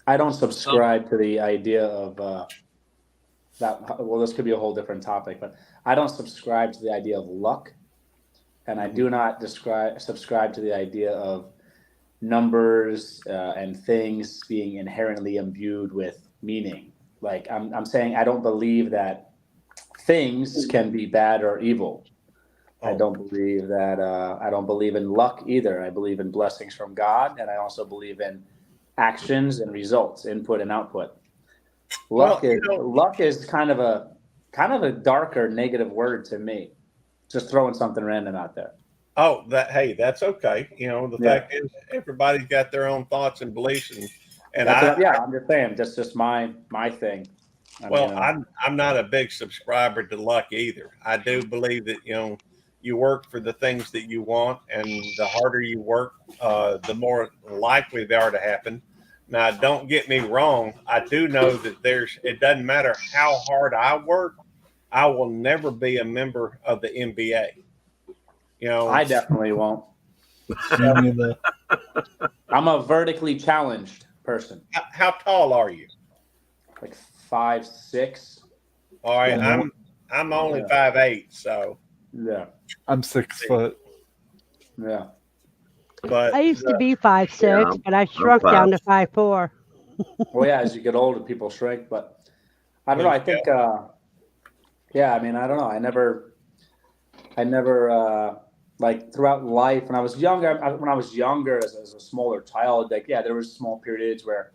I don't subscribe to the idea of that. Well, this could be a whole different topic, but I don't subscribe to the idea of luck. And I do not subscribe to the idea of numbers and things being inherently imbued with meaning. Like I'm saying, I don't believe that things can be bad or evil. I don't believe that. I don't believe in luck either. I believe in blessings from God, and I also believe in actions and results, input and output. Luck is kind of a darker negative word to me. Just throwing something random out there. Oh, that's okay. The fact is, everybody's got their own thoughts and beliefs, and I'm just saying, that's just my thing. I'm not a big subscriber to luck either. I do believe that you work for the things that you want, and the harder you work, the more likely they are to happen. Now, don't get me wrong. I do know that it doesn't matter how hard I work, I will never be a member of the NBA. I definitely won't. I'm a vertically challenged person. How tall are you? Like 5'6". All right, yeah. I'm only 5'8", so yeah. I'm 6 foot. Yeah. But I used to be 5'6", but I shrunk down to 5'4". Well, yeah, as you get older, people shrink. But I don't know. I think, I mean, I don't know. I never, like throughout life when I was younger. As a smaller child, there was small periods where,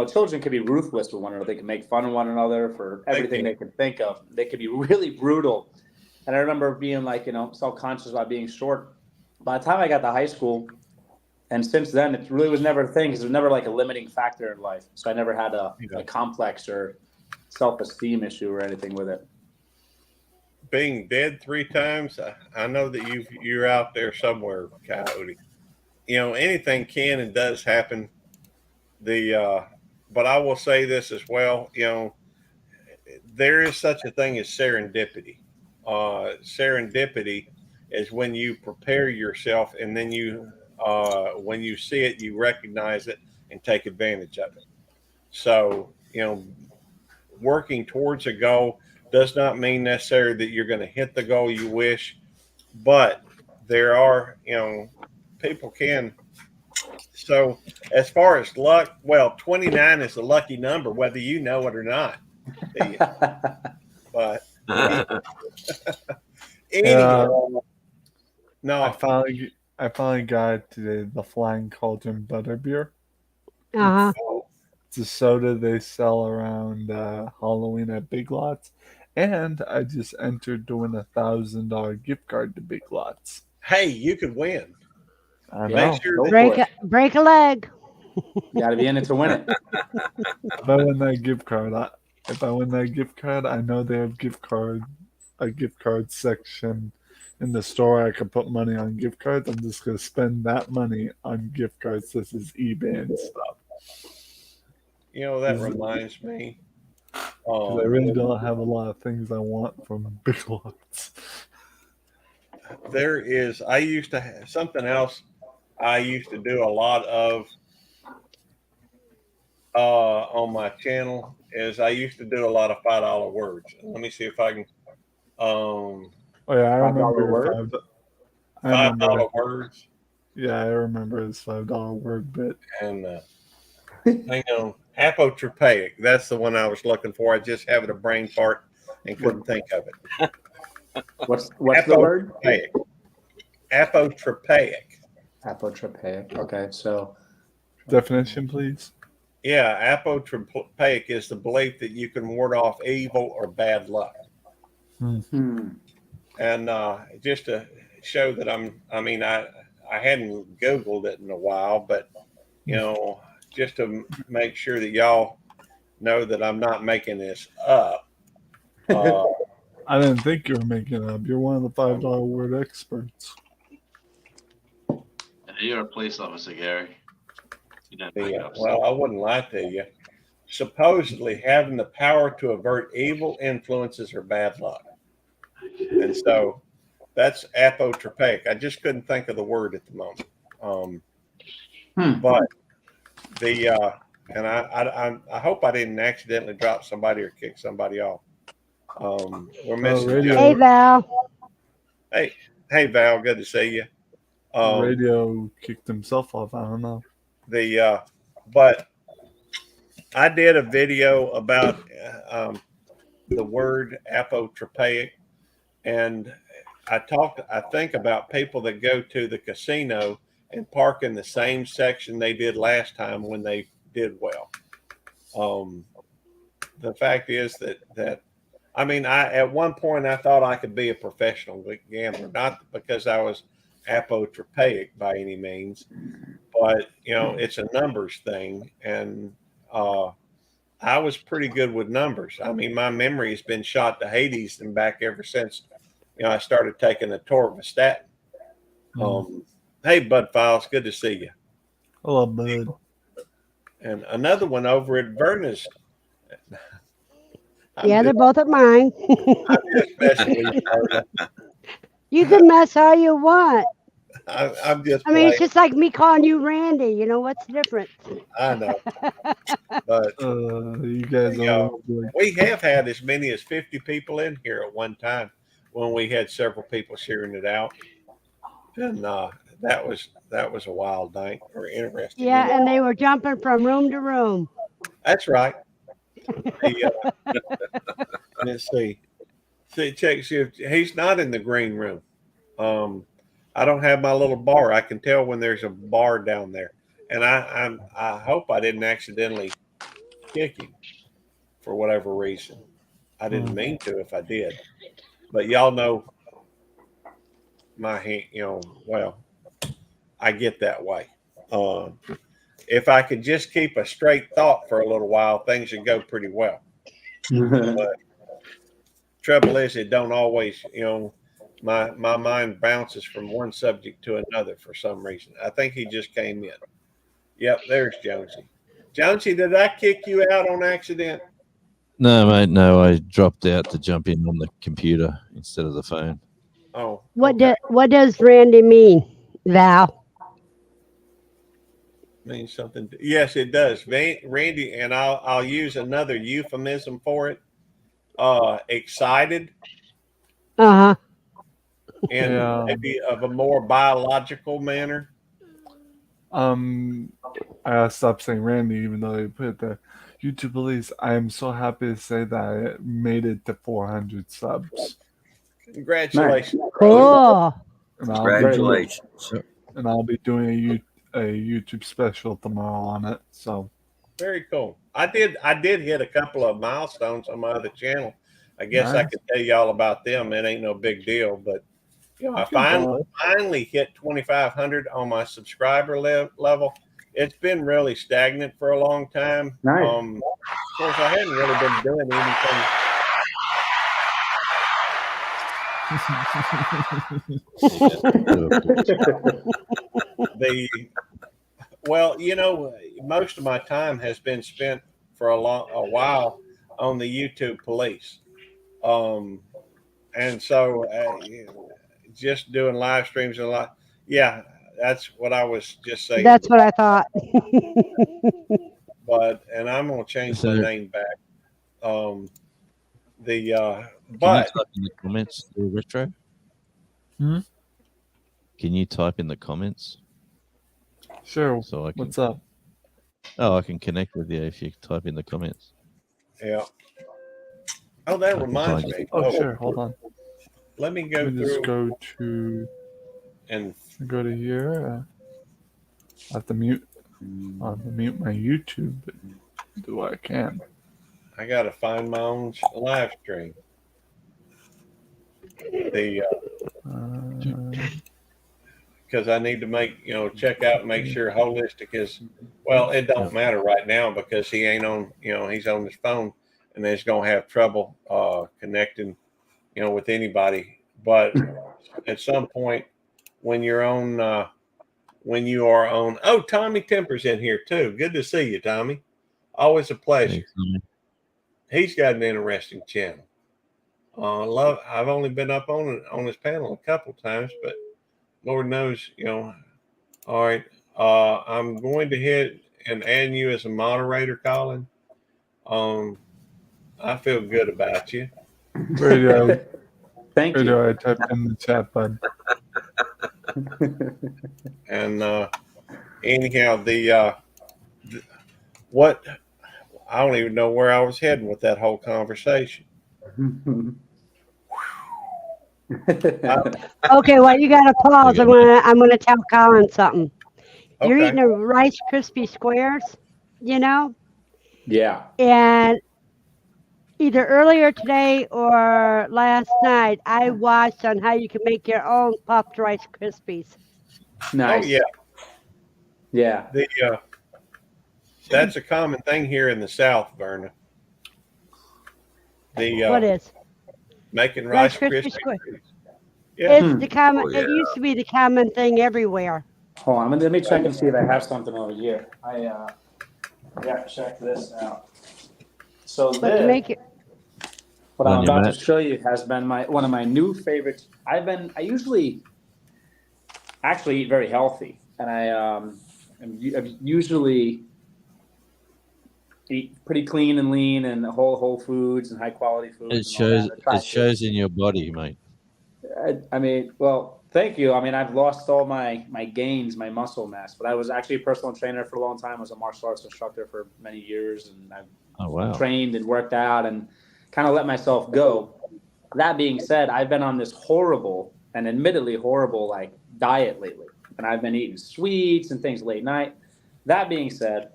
children could be ruthless with one another. They could make fun of one another for everything they could think of. They could be really brutal. And I remember being self-conscious about being short. By the time I got to high school, and since then, it really was never a thing because it was never like a limiting factor in life. So I never had a complex or self-esteem issue or anything with it. Being dead 3 times, I know that you're out there somewhere, Coyote. Anything can and does happen. But I will say this as well. There is such a thing as serendipity. Serendipity is when you prepare yourself, and then when you see it, you recognize it and take advantage of it. So, working towards a goal does not mean necessarily that you're going to hit the goal you wish, but there are, people can So as far as luck, well, 29 is a lucky number, whether you know it or not. But anyway, no, I finally got today the Flying Cauldron Butterbeer. Uh-huh. It's a soda they sell around Halloween at Big Lots, and I just entered to win $1,000 gift card to Big Lots. hey, you could win. I know. Make sure Go that for it. Break a leg. You got to be in it to win it. If I win that gift card, I know they have a gift card section in the store. I could put money on gift cards. I'm just gonna spend that money on gift cards. This is eBay and stuff. that reminds me. 'Cause I really don't have a lot of things I want from Big Lots. I used to have something else I used to do a lot of on my channel is I used to do a lot of $5 words. Let me see if I can. Oh yeah, I remember $5 word? $5 words. Yeah, I remember his $5 word bit. And hang on, apotropaic. That's the one I was looking for. I just having a brain fart and couldn't think of it. What's the word? Apotropaic. Apotropaic. Okay, so Definition, please. Yeah, apotropaic is the belief that you can ward off evil or bad luck. And just to show that I hadn't Googled it in a while, but just to make sure that y'all know that I'm not making this up. I didn't think you were making it up. You're one of the $5 word experts. You're a police officer, Gary. You don't make up stuff. Well, I wouldn't lie to you. Supposedly having the power to avert evil influences or bad luck. And so that's apotropaic. I just couldn't think of the word at the moment. But and I hope I didn't accidentally drop somebody or kick somebody off. We're missing. Hey, Val. Hey, Val. Good to see you. Radio kicked himself off. I don't know. But I did a video about the word apotropaic, and I think about people that go to the casino and park in the same section they did last time when they did well. The fact is that at one point I thought I could be a professional gambler, not because I was apotropaic by any means, but it's a numbers thing, and I was pretty good with numbers. My memory has been shot to Hades and back ever since I started taking a torvastatin. Hey, Bud Files, good to see you. Hello, Bud. And another one over at Verna's. They're both at mine. I'm just messing with you, Verna. You can mess all you want. I'm just. It's just like me calling you Randy. What's the difference? I know. But you guys we have had as many as 50 people in here at one time when we had several people sharing it out, and that was a wild night or interesting. Yeah, and they were jumping from room to room. That's right. Let's see. See, he's not in the green room. I don't have my little bar. I can tell when there's a bar down there, and I hope I didn't accidentally kick him for whatever reason. I didn't mean to if I did, but y'all know my hand. Well, I get that way. If I could just keep a straight thought for a little while, things should go pretty well. But trouble is, it don't always. My mind bounces from one subject to another for some reason. I think he just came in. Yep, there's Jonesy. Jonesy, did I kick you out on accident? No, mate. No, I dropped out to jump in on the computer instead of the phone. Oh, what does Randy mean, Val? Means something. Yes, it does, Randy. And I'll use another euphemism for it. Excited. Uh-huh. And maybe of a more biological manner. I gotta stop saying Randy, even though they put it there. YouTube Police, I am so happy to say that I made it to 400 subs. Congratulations. Cool. And I'll be doing, Congratulations. and I'll be doing a YouTube special tomorrow on it. So Very cool. I did hit a couple of milestones on my other channel. I guess I Nice. could tell you all about them. It ain't no big deal, but you know, I finally hit 2,500 on my subscriber level. It's been really stagnant for a long time. Nice. Of course, I hadn't really been doing anything. Well, you know, most of my time has been spent for a while on the YouTube Police, and so you know, just doing live streams and a lot. Yeah, that's what I was just saying. That's what I thought. And I'm gonna change So- my name back. Can But you type in the comments, the retro? Hmm? Can you type in the comments sure. so I can? What's up? Oh, I can connect with you if you type in the comments. yeah. Oh, that I can reminds find me. Oh, sure. Hold on. Let me go Let me just through go and to here. I have to mute. I have to mute my YouTube, but do what I can. I gotta find my own live stream. Because I need to check out and make sure Holistic is, well, it don't matter right now because he ain't on, he's on his phone and then he's going to have trouble connecting, with anybody. But at some point when you are on, oh, Tommy Temper's in here too. Good to see you, Tommy. Always a pleasure. Hey, Tommy. He's got an interesting channel. I've only been up on his panel a couple times, but Lord knows, all right. I'm going to hit and add you as a moderator, Colin. I feel good about you. Radio. Thank you. Radio, I typed in the chat button. And anyhow, what I don't even know where I was heading with that whole conversation. Okay, well, you got to pause. I'm gonna tell Colin something. You're Okay. eating a Rice Krispie squares, Yeah. and either earlier today or last night, I watched on how you can make your own puffed Rice Krispies. Nice. Oh yeah. Yeah. That's a common thing here in the South, Verna. What is? Making Rice Krispie Krispies. square. Yeah. It's the common. Oh, yeah. It used to be the common thing everywhere. Hold on. Let me check and see if I have something over here. I got to check this out. So But to this, make it, what I'm On your about to mat. show you has been one of my new favorites. I usually actually eat very healthy, and I usually eat pretty clean and lean and whole foods and high quality foods. It shows. It shows in your body, mate. I mean, well, thank you. I mean, I've lost all my gains, my muscle mass, but I was actually a personal trainer for a long time. I was a martial arts instructor for many years, and I've Oh wow. trained and worked out and kind of let myself go. That being said, I've been on this horrible and admittedly horrible like diet lately, and I've been eating sweets and things late night. That being said,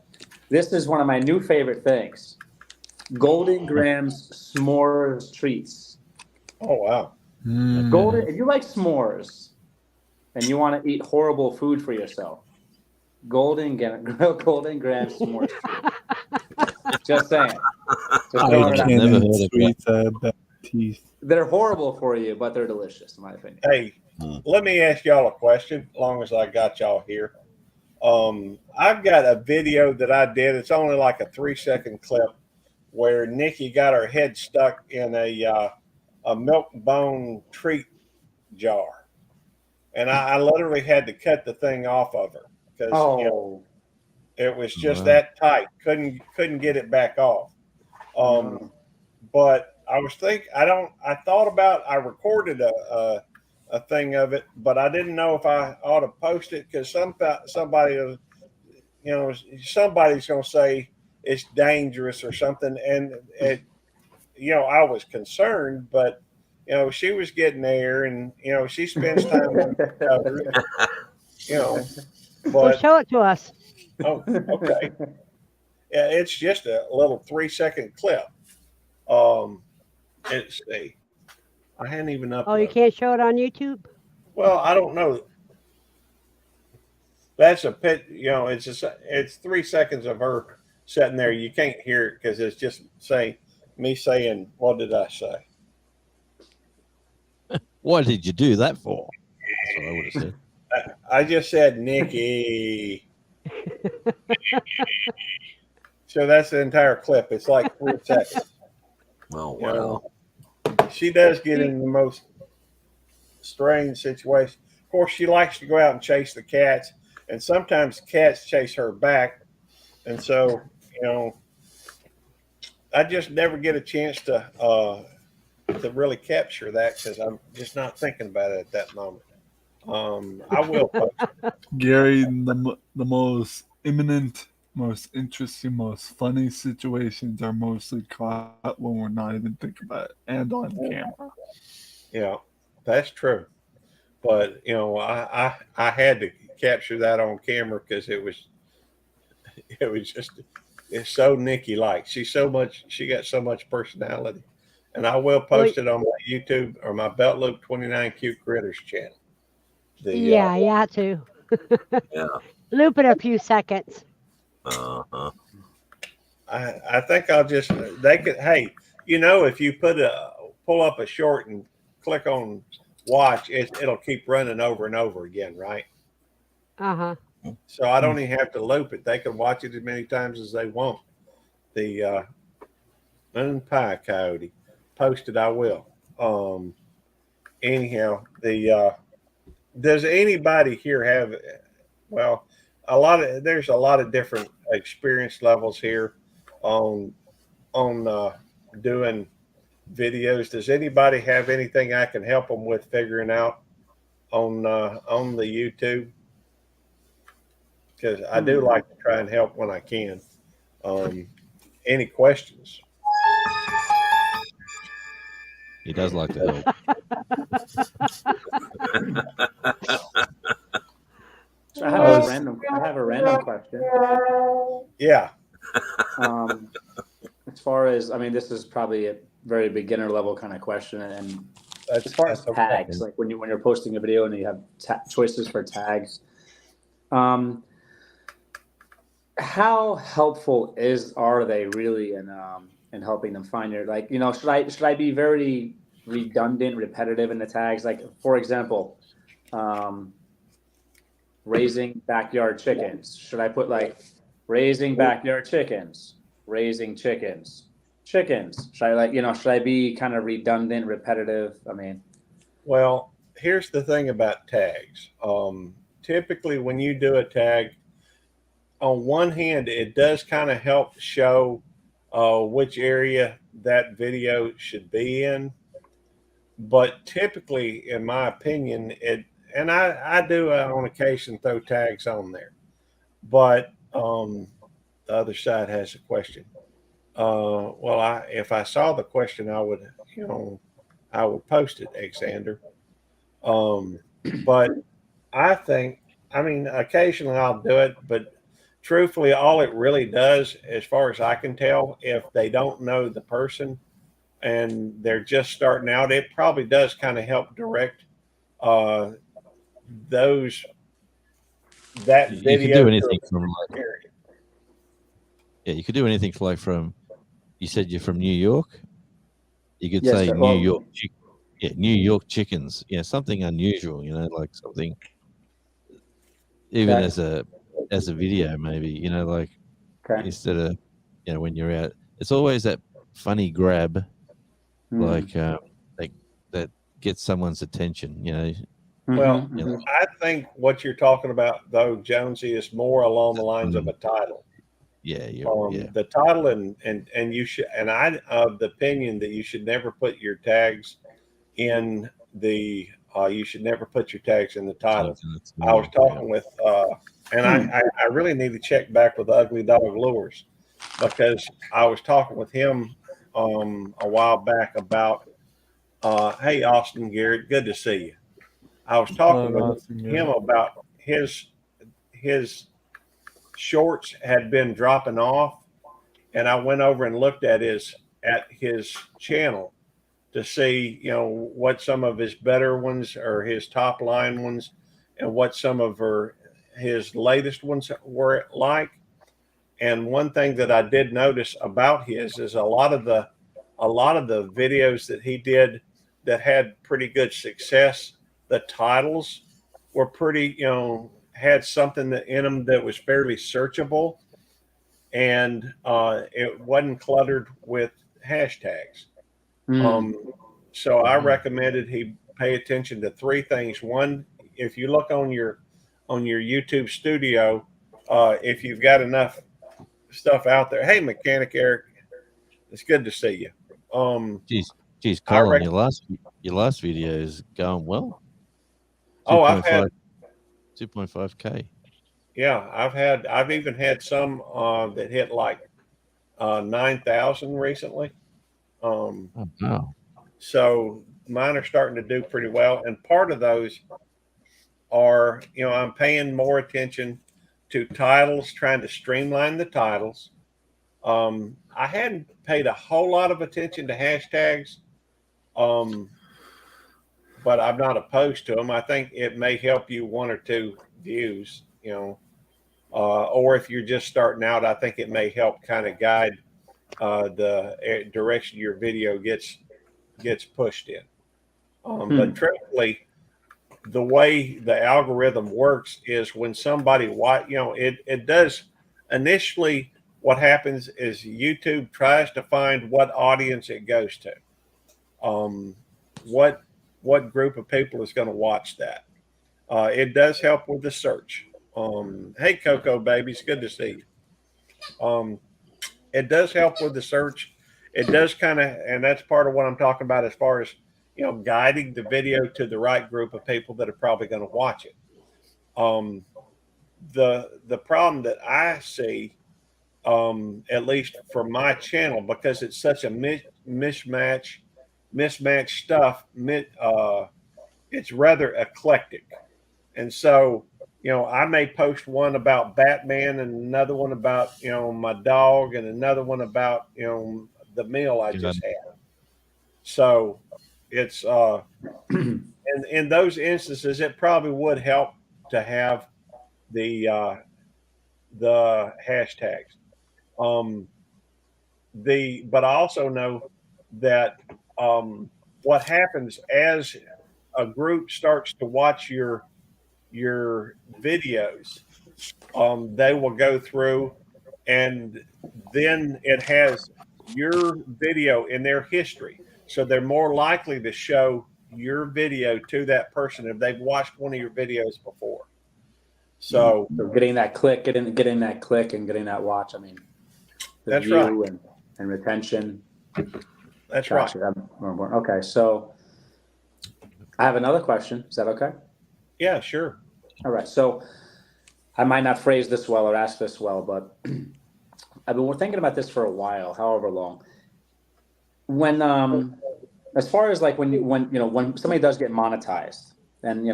this is one of my new favorite things: Golden Grams s'mores treats. Oh wow. Golden. If you like s'mores and you want to eat horrible food for yourself, Golden Grams s'mores treats. Just saying. Just I throwing it out can't Never there. heard eat of sweets. I have bad teeth. They're horrible for you, but they're delicious, in my opinion. Hey, let me ask y'all a question. As long as I got y'all here, I've got a video that I did. It's only like a 3-second clip where Nikki got her head stuck in a milk bone treat jar, and I literally had to cut the thing off of her because Oh, it was just Wow. that tight. Couldn't get it back off. But I was I thought about, I recorded a thing of it, but I didn't know if I ought to post it because somebody somebody's going to say it's dangerous or something. And I was concerned, but she was getting there, and she spends time with others, Well, but show it to us. oh, okay. Yeah, it's just a little 3-second clip. Let's see. I hadn't even uploaded. Oh, you can't show it on YouTube? Well, I don't know. That's a pit. It's 3 seconds of her sitting there. You can't hear it because it's just me saying, "What did I say?" What did you do that for? That's what I would have said. I just said Nikki. So that's the entire clip. It's like 3 seconds. Oh, wow. She does get in the most strange situation. Of course, she likes to go out and chase the cats, and sometimes cats chase her back. And so, I just never get a chance to really capture that because I'm just not thinking about it at that moment. I will post it. Gary, the most imminent, most interesting, most funny situations are mostly caught when we're not even thinking about it and on camera. Yeah, that's true. But I had to capture that on camera because it's so Nikki like. She got so much personality. And I will post it on my YouTube or my Belt Loop 29 Cute Critters channel. Yeah, you have to. Yeah. Loop it a few seconds. Uh-huh. I think I'll just hey, if you pull up a short and click on watch, it'll keep running over and over again, right? Uh-huh. So I don't even have to loop it. They can watch it as many times as they want. The Moon Pie Coyote. Posted, I will. Anyhow, does anybody here have? Well, there's a lot of different experience levels here on doing videos. Does anybody have anything I can help them with figuring out on the YouTube? Because I do like to try and help when I can. Any questions? He does like to help. So I have a random question. Yeah. As far as, this is probably a very beginner level kind of question, and as far as okay. tags, like when you're posting a video and you have choices for tags, how helpful are they really in helping them find your, should I be very redundant, repetitive in the tags? Like, for example, raising backyard chickens. Should I put raising backyard chickens, raising chickens? Should I be kind of redundant, repetitive? Well, here's the thing about tags. Typically, when you do a tag, on one hand, it does kind of help show which area that video should be in. But typically, in my opinion, and I do on occasion throw tags on there. But the other side has a question. If I saw the question, I would post it, Alexander. But I think, occasionally I'll do it, but truthfully, all it really does, as far as I can tell, if they don't know the person and they're just starting out, it probably does kind of help direct that video. You can do anything from you could do anything from. You said you're from New York. You could say New York. New York chickens. Something unusual. Like something. Even as a video, maybe. Instead of when you're out, it's always that funny grab, that gets someone's attention. Well, I think what you're talking about, though, Jonesy, is more along the lines of a title. Yeah, the title and you should, and I'm of the opinion that you should never put your tags in the. You should never put your tags in the title. I was talking with And I really need to check back with Ugly Dog Lures, because I was talking with him a while back about, hey, Austin Garrett, good to see you. I was talking with Austin, him about his shorts had been dropping off, and I went over and looked at his channel to see, what some of his better ones or his top line ones, and what some of his latest ones were like. And one thing that I did notice about his is a lot of the videos that he did that had pretty good success, the titles were pretty, had something in them that was fairly searchable, and it wasn't cluttered with hashtags. So I recommended he pay attention to three things. One, if you look on your YouTube studio, if you've got enough stuff out there. Hey, Mechanic Eric, it's good to see you. Geez, Colin, your last video is going well. Oh, I've had 2.5K. Yeah, I've even had some that hit like 9,000 recently. Oh, wow. So mine are starting to do pretty well, and part of those are, I'm paying more attention to titles, trying to streamline the titles. I hadn't paid a whole lot of attention to hashtags, but I'm not opposed to them. I think it may help you one or two views, or if you're just starting out, I think it may help kind of guide the direction your video gets pushed in. But truthfully, the way the algorithm works is when somebody it does initially. What happens is YouTube tries to find what audience it goes to, what group of people is going to watch that. It does help with the search. Hey, Coco babies, good to see you. It does help with the search. It does and that's part of what I'm talking about as far as, guiding the video to the right group of people that are probably going to watch it. The problem that I see, at least for my channel, because it's such a mismatched stuff, it's rather eclectic. And so, I may post one about Batman and another one about, my dog, and another one about, the meal I just had. So it's, in those instances, it probably would help to have the hashtags. But I also know that what happens as a group starts to watch your videos, they will go through, and then it has your video in their history, so they're more likely to show your video to that person if they've watched one of your videos before. So getting that click, getting that click, and getting that watch. I mean, that's right, and retention. That's right. Okay, so I have another question. Is that okay? Yeah, sure. All right. So I might not phrase this well or ask this well, but we're thinking about this for a while, however long. When as far as like when somebody does get monetized, and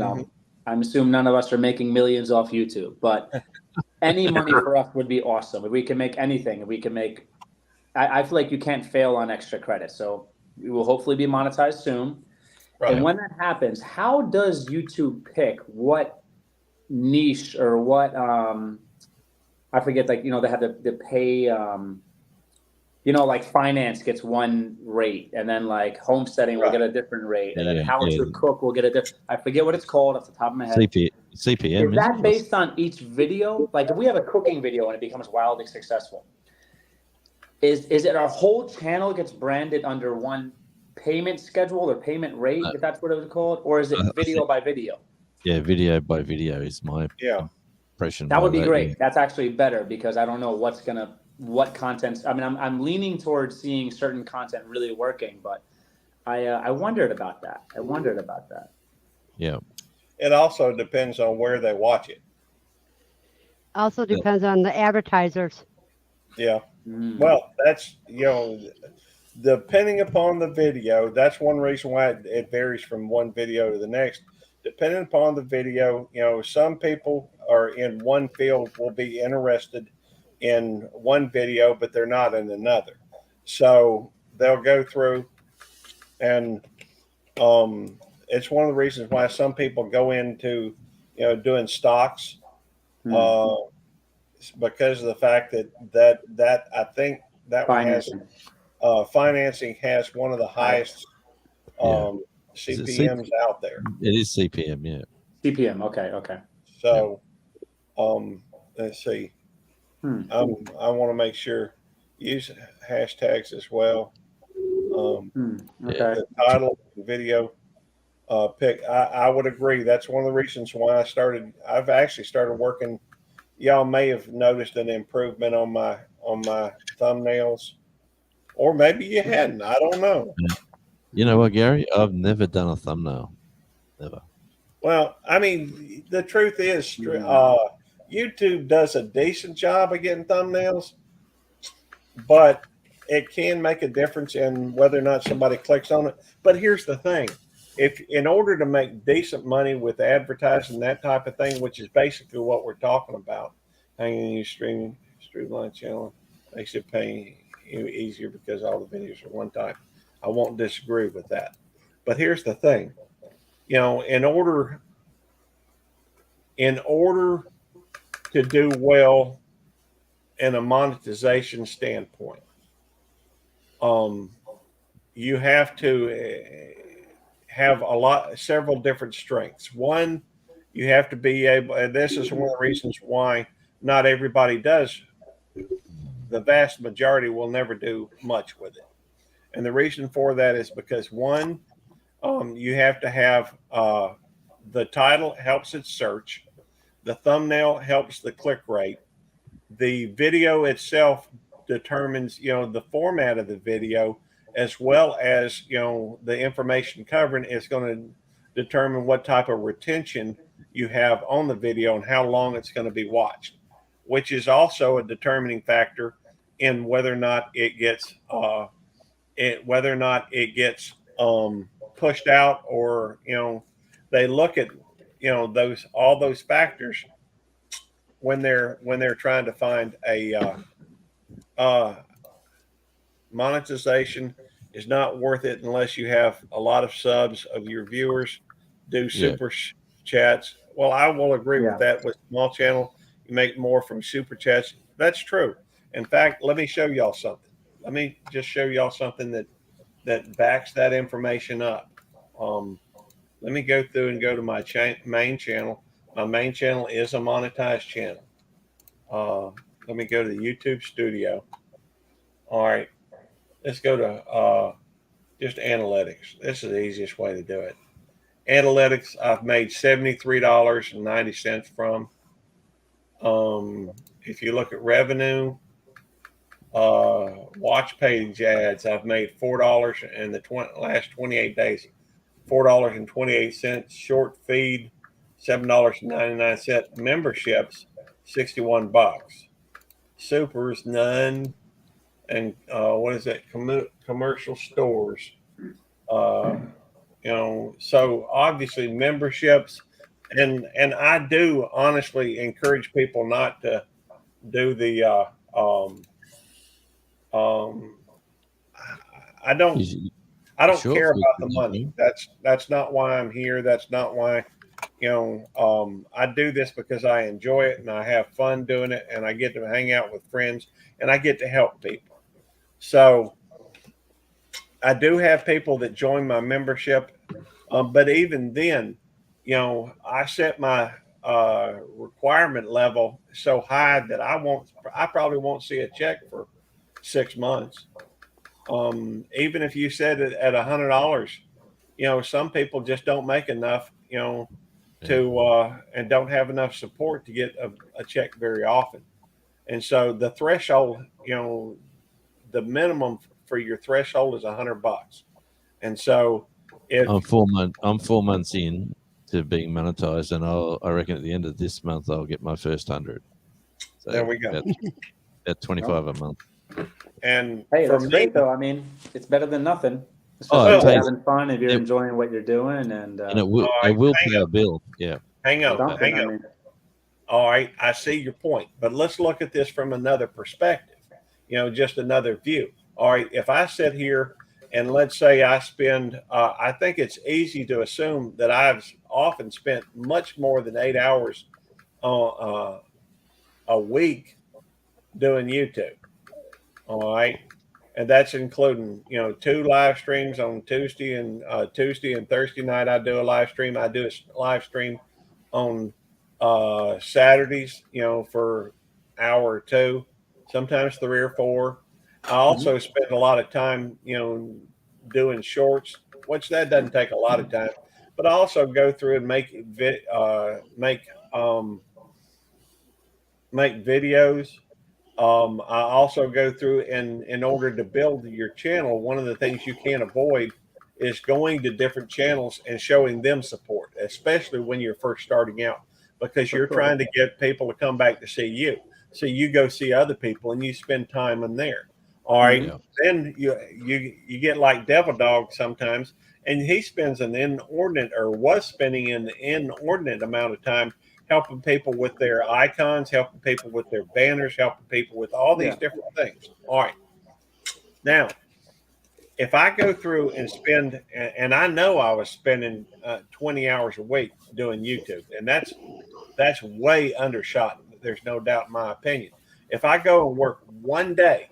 I'm assuming none of us are making millions off YouTube, but any money for us would be awesome. If we can make anything, if we can make, I feel like you can't fail on extra credit. So we will hopefully be monetized soon. Right. And when that happens, how does YouTube pick what niche or what, I forget, like, they have the pay, like finance gets one rate, and then like homesteading will get a different rate, and then how to cook will get a different. I forget what it's called off the top of my head. CPM. Is that based on each video? Like if we have a cooking video and it becomes wildly successful, is it our whole channel gets branded under one payment schedule or payment rate, if that's what it was called, or is it video by video? Yeah, video by video is my impression. That would be great. Yeah. That's actually better, because I don't know what content. I mean, I'm leaning towards seeing certain content really working, but I wondered about that. Yeah. It also depends on where they watch it. Also depends on the advertisers. Yeah. Mm. Well, that's, depending upon the video, that's one reason why it varies from one video to the next. Depending upon the video, some people are in one field will be interested in one video, but they're not in another. So they'll go through and it's one of the reasons why some people go into, doing stocks. Mm. Because of the fact that I think that one has Financing. financing has one of the highest Yeah. Is it CPMs out there. It is CPM, yeah. CPM. Okay. So let's see. Hmm. I want to make sure use hashtags as well. Okay. The title, video, pick. I would agree. That's one of the reasons why I've actually started working. Y'all may have noticed an improvement on my thumbnails, or maybe you hadn't. I don't know. You know what, Gary? I've never done a thumbnail. Never. Well, I mean, the truth is, YouTube does a decent job of getting thumbnails, but it can make a difference in whether or not somebody clicks on it. But here's the thing. If in order to make decent money with advertising, that type of thing, which is basically what we're talking about, hanging you streamline channel makes it pay you easier because all the videos are one type. I won't disagree with that. But here's the thing. In order to do well in a monetization standpoint, you have to have several different strengths. One, you have to be able, and this is one of the reasons why not everybody does. The vast majority will never do much with it. And the reason for that is because one, you have to have the title helps it search, the thumbnail helps the click rate, the video itself determines the format of the video, as well as the information covering is going to determine what type of retention you have on the video and how long it's going to be watched, which is also a determining factor in whether or not it gets pushed out, or they look at all those factors when they're trying to find a monetization is not worth it unless you have a lot of subs of your viewers do super chats. Well, I will agree with that. With small channel, you make more from super chats. That's true. In fact, let me show y'all something. Let me just show y'all something that backs that information up. Let me go through and go to my main channel. My main channel is a monetized channel. Let me go to the YouTube studio. All right. Let's go to just analytics. This is the easiest way to do it. Analytics, I've made $73.90 from. If you look at revenue, watch page ads, I've made $4 in the last 28 days. $4.28. Short feed, $7.99. Memberships, $61. Supers, none. And what is that? Commercial stores. So obviously memberships, and I do honestly encourage people not to do the. I don't care about the money. That's not why I'm here. That's not why. I do this because I enjoy it and I have fun doing it, and I get to hang out with friends and I get to help people. So I do have people that join my membership, but even then, I set my requirement level so high that I probably won't see a check for 6 months. Even if you set it at $100, some people just don't make enough, to and don't have enough support to get a check very often. And so the threshold, the minimum for your threshold is $100. And so if I'm 4 months in to being monetized, and I reckon at the end of this month I'll get my first 100. So There we go. About 25 a month. And Hey, for that's me, great though. I mean, it's better than nothing. Oh, Especially I'll if tell you're you, having fun, if you're it- enjoying what you're doing, and and it will all right, pay a bill. Yeah. hang on, something. hang I on. mean, All right, I see your point, but let's look at this from another perspective, just another view. All right, if I sit here and let's say I spend, I think it's easy to assume that I've often spent much more than 8 hours a week doing YouTube. All right. And that's including, 2 live streams on Tuesday and Thursday night. I do a live stream. I do a live stream on Saturdays, for hour or two, sometimes 3 or 4. I also spend a lot of time, doing shorts, which that doesn't take a lot of time. But I also go through and make videos. I also go through, and in order to build your channel, one of the things you can't avoid is going to different channels and showing them support, especially when you're first starting out, because you're trying to get people to come back to see you. So you go see other people and you spend time in there. All right. Yeah. Then you get like Devil Dog sometimes, and he spends an inordinate, or was spending an inordinate amount of time helping people with their icons, helping people with their banners, helping people with all these different things. All right. Now, if I go through and spend, and I know I was spending 20 hours a week doing YouTube, and that's way undershot. There's no doubt in my opinion. If I go and work one day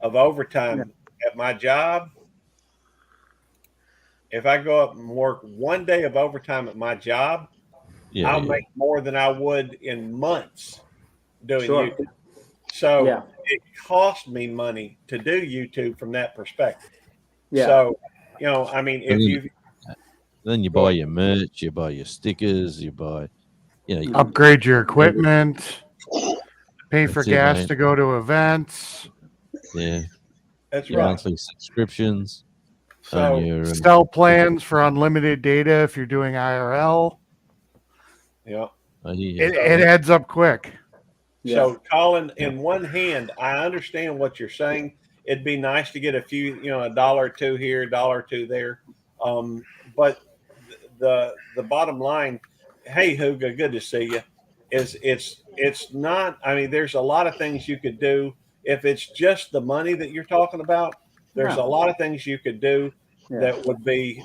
of overtime at my job, if I go up and work one day of overtime at my job, I'll make more than I would in months doing YouTube. So it cost me money to do YouTube from that perspective. Yeah. So, I mean, if then you buy your merch, you buy your stickers, you buy, you upgrade your equipment, pay for That's it, gas mate. to go to events, yeah, that's your right. monthly subscriptions, So on your sell plans for unlimited data if you're doing IRL. yeah. It adds up quick. So, Colin, in one hand, I understand what you're saying. It'd be nice to get a few, $1 or $2 here, $1 or $2 there. But the bottom line, hey, Huga, good to see you. It's not. I mean, there's a lot of things you could do if it's just the money that you're talking about. There's a lot of things you could do that would be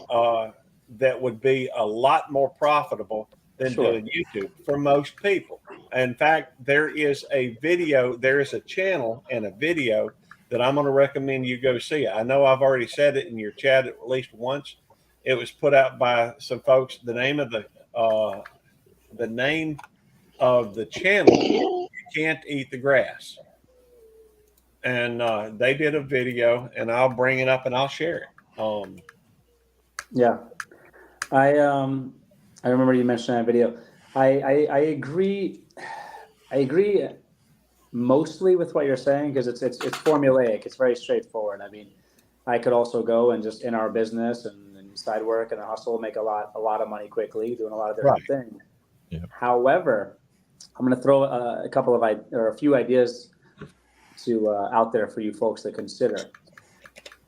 a lot more profitable than doing YouTube for most people. In fact, there is a channel and a video that I'm going to recommend you go see. I know I've already said it in your chat at least once. It was put out by some folks. The name of the channel, You Can't Eat the Grass. And they did a video, and I'll bring it up and I'll share it. I remember you mentioned that video. I agree. I agree mostly with what you're saying, because it's formulaic. It's very straightforward. I mean, I could also go and just in our business and side work and hustle, make a lot of money quickly, doing a lot of different things. Yeah. However, I'm going to throw a few ideas out there for you folks to consider.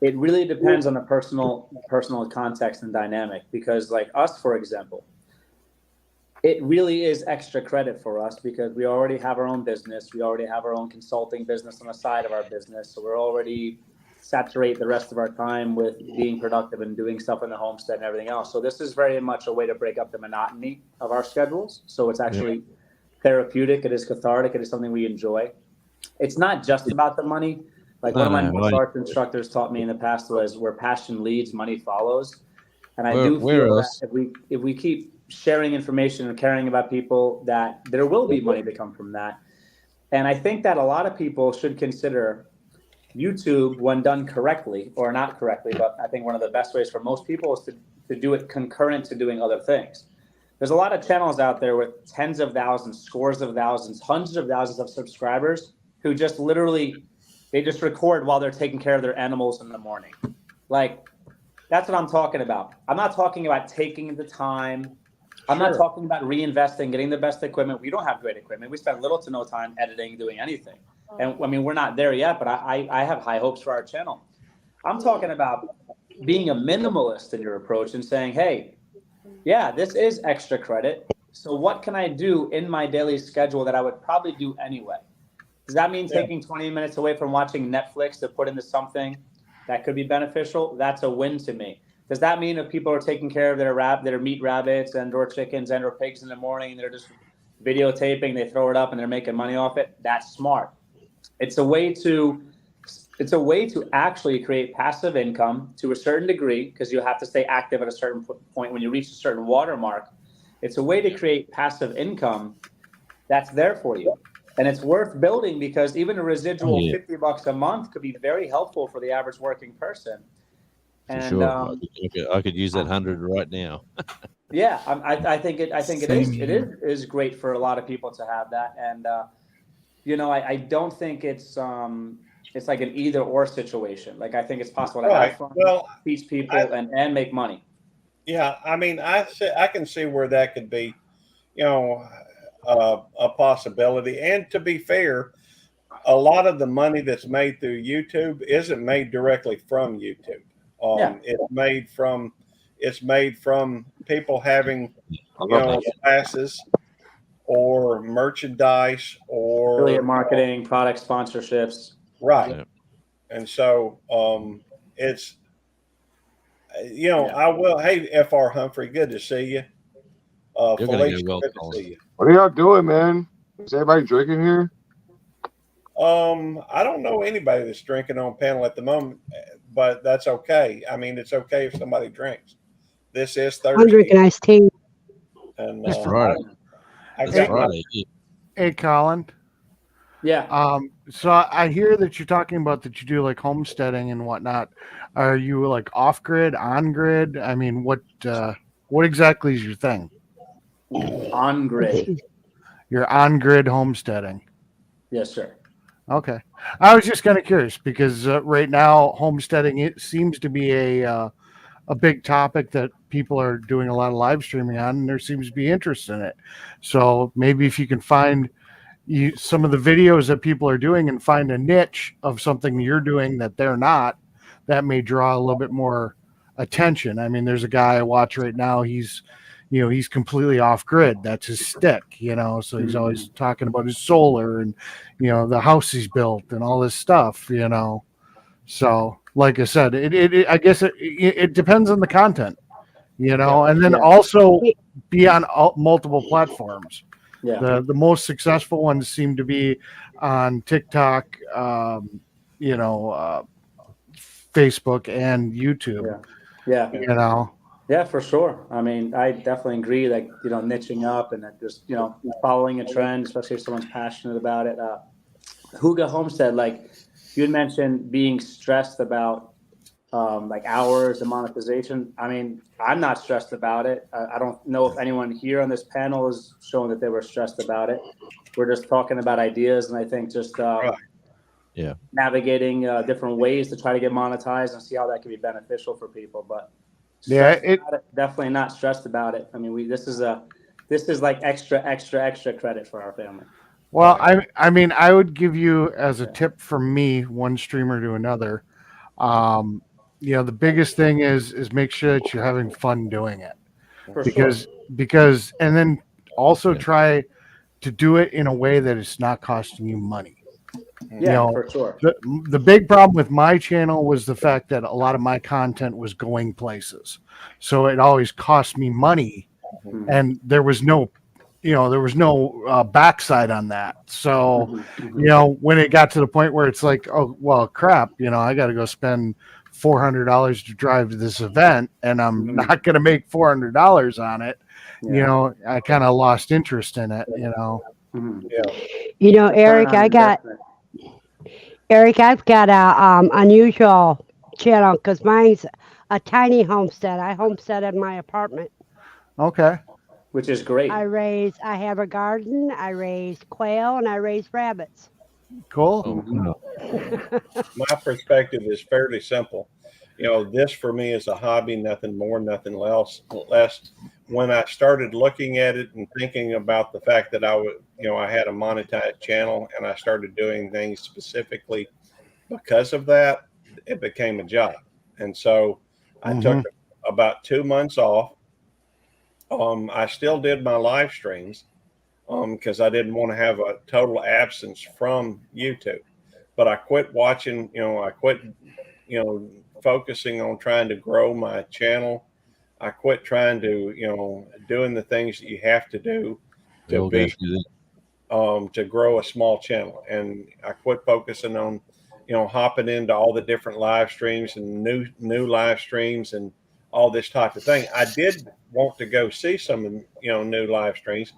It really depends on the personal context and dynamic, because like us, for example, it really is extra credit for us because we already have our own business. We already have our own consulting business on the side of our business. So we're already saturate the rest of our time with being productive and doing stuff in the homestead and everything else. So this is very much a way to break up the monotony of our schedules. So it's actually therapeutic. It is cathartic. It is something we enjoy. It's not just about the money. Like one of my martial arts instructors taught me in the past was where passion leads, money follows. And I do feel that if we keep sharing information and caring about people, that there will be money to come from that. And I think that a lot of people should consider YouTube, when done correctly, or not correctly, but I think one of the best ways for most people is to do it concurrent to doing other things. There's a lot of channels out there with tens of thousands, scores of thousands, hundreds of thousands of subscribers who just they just record while they're taking care of their animals in the morning. Like, that's what I'm talking about. I'm not talking about taking the time I'm not talking about reinvesting, getting the best equipment. We don't have great equipment. We spend little to no time editing, doing anything. And I mean, we're not there yet, but I have high hopes for our channel. I'm talking about being a minimalist in your approach and saying, hey, yeah, this is extra credit. So what can I do in my daily schedule that I would probably do anyway? Does that mean taking 20 minutes away from watching Netflix to put into something that could be beneficial? That's a win to me. Does that mean if people are taking care of their meat rabbits and or chickens and or pigs in the morning, and they're just videotaping, they throw it up and they're making money off it? That's smart. It's a way to actually create passive income to a certain degree, because you have to stay active at a certain point. When you reach a certain watermark, it's a way to create passive income that's there for you. And it's worth building, because even a residual $50 a month could be very helpful for the average working person. For sure. I could use that 100 right now. Yeah, I think it is great for a lot of people to have that. And I don't think it's like an either or situation. Like, I think it's possible to have fun, teach people, and make money. Yeah, I mean, I can see where that could be, a possibility. And to be fair, a lot of the money that's made through YouTube isn't made directly from YouTube. It's made from people having classes or merchandise or affiliate marketing, product sponsorships. Right. Yeah. And so it's I will. Hey, FR Humphrey, good to see you. Felicia, good to see you. What are y'all doing, man? Is everybody drinking here? I don't know anybody that's drinking on panel at the moment, but that's okay. I mean, it's okay if somebody drinks. This is Thursday. I'm drinking iced tea. And that's right. Hey, Colin. Yeah. So I hear that you're talking about that you do like homesteading and whatnot. Are you like off grid, on grid? I mean, what exactly is your thing? On grid. You're on grid homesteading. Yes, sir. Okay. I was just kind of curious because right now homesteading, it seems to be a big topic that people are doing a lot of live streaming on, and there seems to be interest in it. So maybe if you can find some of the videos that people are doing and find a niche of something you're doing that they're not, that may draw a little bit more attention. I mean, there's a guy I watch right now. He's completely off grid. That's his stick, so he's always talking about his solar and, the house he's built and all this stuff, So like I said, I guess it depends on the content, and then also be on multiple platforms. Yeah. The most successful ones seem to be on TikTok, Facebook and YouTube. Yeah. Yeah, for sure. I mean, I definitely agree. Like, niching up and just, following a trend, especially if someone's passionate about it. Huga Homestead, like you had mentioned, being stressed about like hours and monetization. I mean, I'm not stressed about it. I don't know if anyone here on this panel is showing that they were stressed about it. We're just talking about ideas, and I think just navigating different ways to try to get monetized and see how that can be beneficial for people. But definitely not stressed about it. I mean, this is like extra credit for our family. Well, I mean, I would give you as a tip from me, one streamer to another. The biggest thing is make sure that you're having fun doing it, because and then also try to do it in a way that it's not costing you money. For sure. The big problem with my channel was the fact that a lot of my content was going places, so it always cost me money, and there was no backside on that. So, when it got to the point where it's like, oh well, crap, I got to go spend $400 to drive to this event, and I'm not going to make $400 on it. I kind of lost interest in it. Eric, I've got a unusual channel because mine's a tiny homestead. I homestead in my apartment. Okay. Which is great. I have a garden, I raise quail, and I raise rabbits. Cool. My perspective is fairly simple. This for me is a hobby, nothing more, nothing less. when I started looking at it and thinking about the fact that I had a monetized channel and I started doing things specifically because of that, it became a job. And so I took about 2 months off. I still did my live streams because I didn't want to have a total absence from YouTube. But I quit watching, I quit, focusing on trying to grow my channel. I quit trying to, doing the things that you have to do to grow a small channel. And I quit focusing on, hopping into all the different live streams and new live streams and all this type of thing. I did want to go see some, new live streams,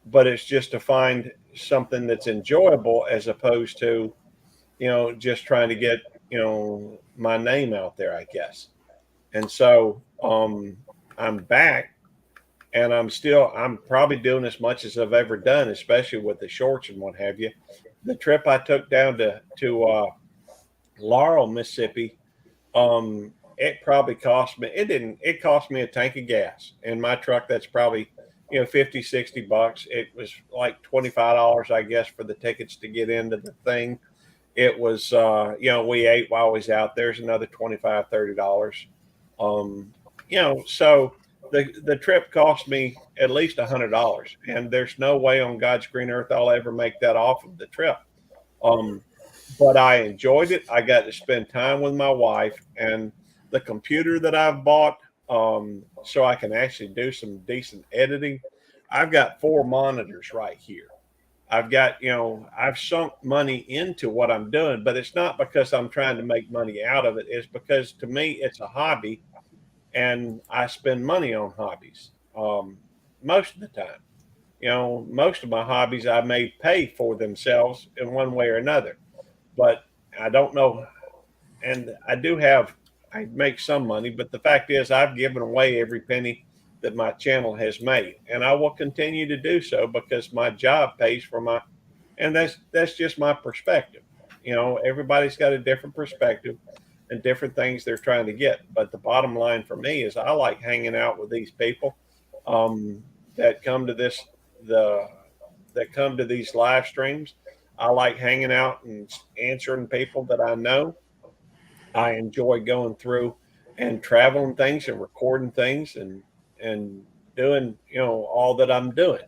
but it's just to find something that's enjoyable as opposed to, just trying to get, my name out there, I guess. And so I'm back and I'm probably doing as much as I've ever done, especially with the shorts and what have you. The trip I took down to Laurel, Mississippi, it probably cost me, it cost me a tank of gas in my truck. That's probably, $50-$60. It was like $25, I guess, for the tickets to get into the thing. It was, we ate while I was out. There's another $25-$30. So the trip cost me at least $100, and there's no way on God's green earth I'll ever make that off of the trip. But I enjoyed it. I got to spend time with my wife, and the computer that I've bought, so I can actually do some decent editing. I've got 4 monitors right here. I've got, I've sunk money into what I'm doing, but it's not because I'm trying to make money out of it. It's because to me, it's a hobby, and I spend money on hobbies most of the time. Most of my hobbies I may pay for themselves in one way or another, but I don't know. And I make some money, but the fact is I've given away every penny that my channel has made, and I will continue to do so because my job pays for and that's just my perspective. Everybody's got a different perspective and different things they're trying to get. But the bottom line for me is I like hanging out with these people that come to these live streams. I like hanging out and answering people that I know. I enjoy going through and traveling things and recording things and doing, all that I'm doing.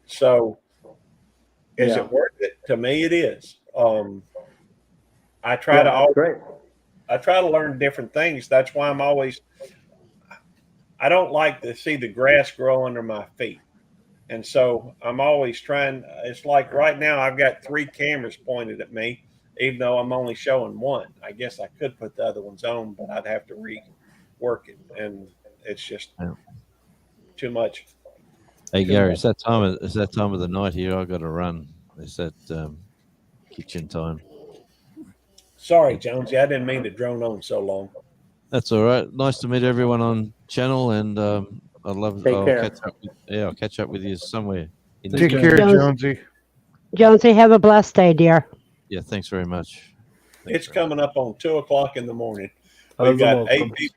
So is it worth it? To me, it is. I try to learn different things. That's why I don't like to see the grass grow under my feet. And so I'm always trying. It's like right now I've got 3 cameras pointed at me, even though I'm only showing one. I guess I could put the other ones on, but I'd have to rework it. And it's just too much. Hey Gary, it's that time of the night here. I got to run. It's that kitchen time. Sorry, Jonesy, I didn't mean to drone on so long. That's all right. Nice to meet everyone on channel, and I'll catch up with you somewhere. Take care, Jonesy. Jonesy, have a blessed day, dear. Yeah, thanks very much. It's coming up on 2:00 in the morning. We've got 8 people.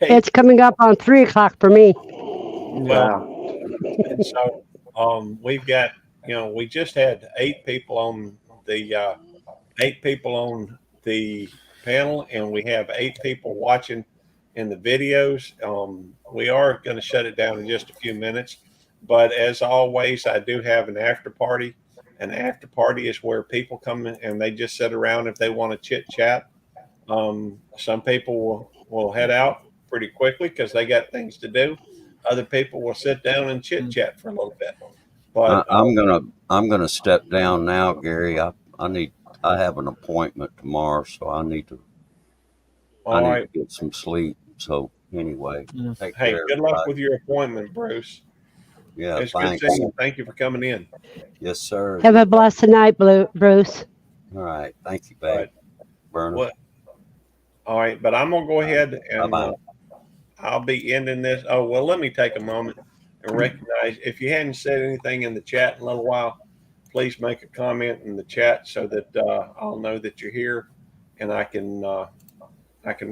It's coming up on 3:00 for me. Wow. And so we've got, we just had 8 people on the panel, and we have 8 people watching in the videos. We are going to shut it down in just a few minutes, but as always, I do have an after party. An after party is where people come in and they just sit around if they want to chit chat. Some people will head out pretty quickly because they got things to do. Other people will sit down and chit chat for a little bit. But I'm gonna step down now, Gary. I have an appointment tomorrow, so I need to get some sleep. So anyway, take care, good luck with your appointment, Bruce. Yeah, it's thanks. good seeing you. Thank you for coming in. Yes, sir. Have a blessed night, Bruce. All right, thank you, babe. Burner. What? All right, but I'm gonna go ahead and I'll be ending this. Oh well, let me take a moment and recognize if you hadn't said anything in the chat in a little while, please make a comment in the chat so that I'll know that you're here, and I can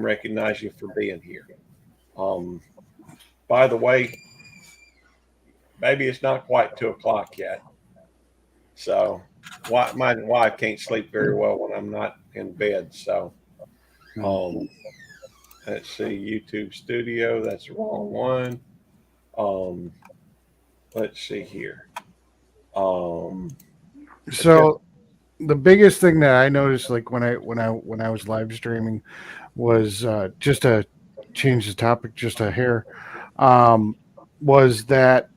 recognize you for being here. by the way, maybe it's not quite 2:00 yet. So my wife can't sleep very well when I'm not in bed. So let's see, YouTube Studio. That's the wrong one. Let's see here. So the biggest thing that I noticed, like when I was live streaming, was just to change the topic just a hair, was that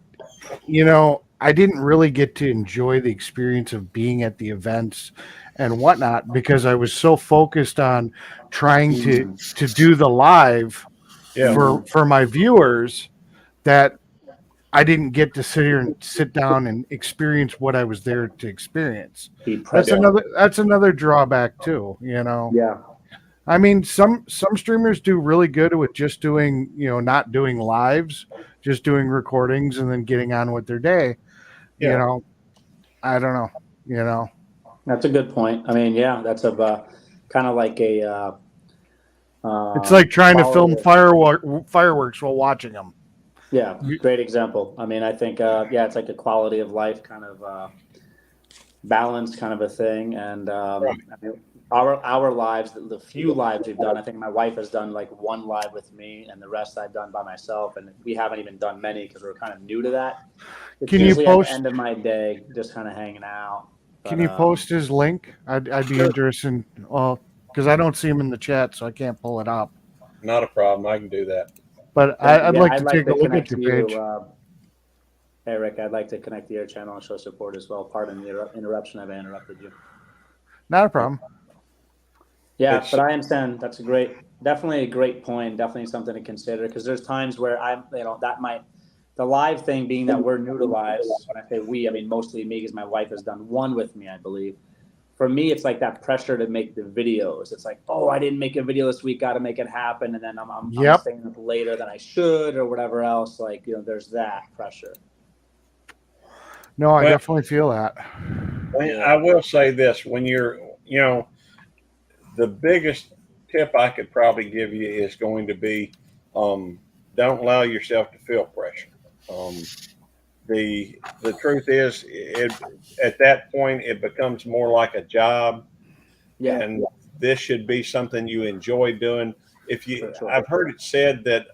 I didn't really get to enjoy the experience of being at the events and whatnot because I was so focused on trying to do the live for my viewers that I didn't get to sit down and experience what I was there to experience. That's another drawback too, Yeah. I mean, some streamers do really good with just doing, not doing lives, just doing recordings and then getting on with their day. Yeah. I don't know. That's a good point. I mean, yeah, that's a kind of like a. It's like trying to film quality fireworks while watching them. Yeah, great example. I mean, I think it's like a quality of life kind of balance kind of a thing. And I mean, our lives, the few lives we've done, I think my wife has done like one live with me, and the rest I've done by myself. And we haven't even done many because we're kind of new to that. It's Can you usually post at the end of my day, just kind of hanging out. Can you post his link? I'd be interested. Well, because I don't see him in the chat, so I can't pull it up. Not a problem. I can do that. But I'd like to take a look at your page. Eric, I'd like to connect to your channel and show support as well. Pardon the interruption. I've interrupted you. Not a problem. Yeah, but I understand. That's definitely a great point. Definitely something to consider because there's times where the live thing being that we're new to lives. When I say we, I mean mostly me because my wife has done one with me, I believe. For me, it's like that pressure to make the videos. It's like, oh, I didn't make a video this week, got to make it happen, and then I'm staying up later than I should or whatever else. Like, there's that pressure. No, I definitely feel that. I will say this: when you're, the biggest tip I could probably give you is going to be, don't allow yourself to feel pressure. The truth is, at that point, it becomes more like a job, and this should be something you enjoy doing. I've heard it said that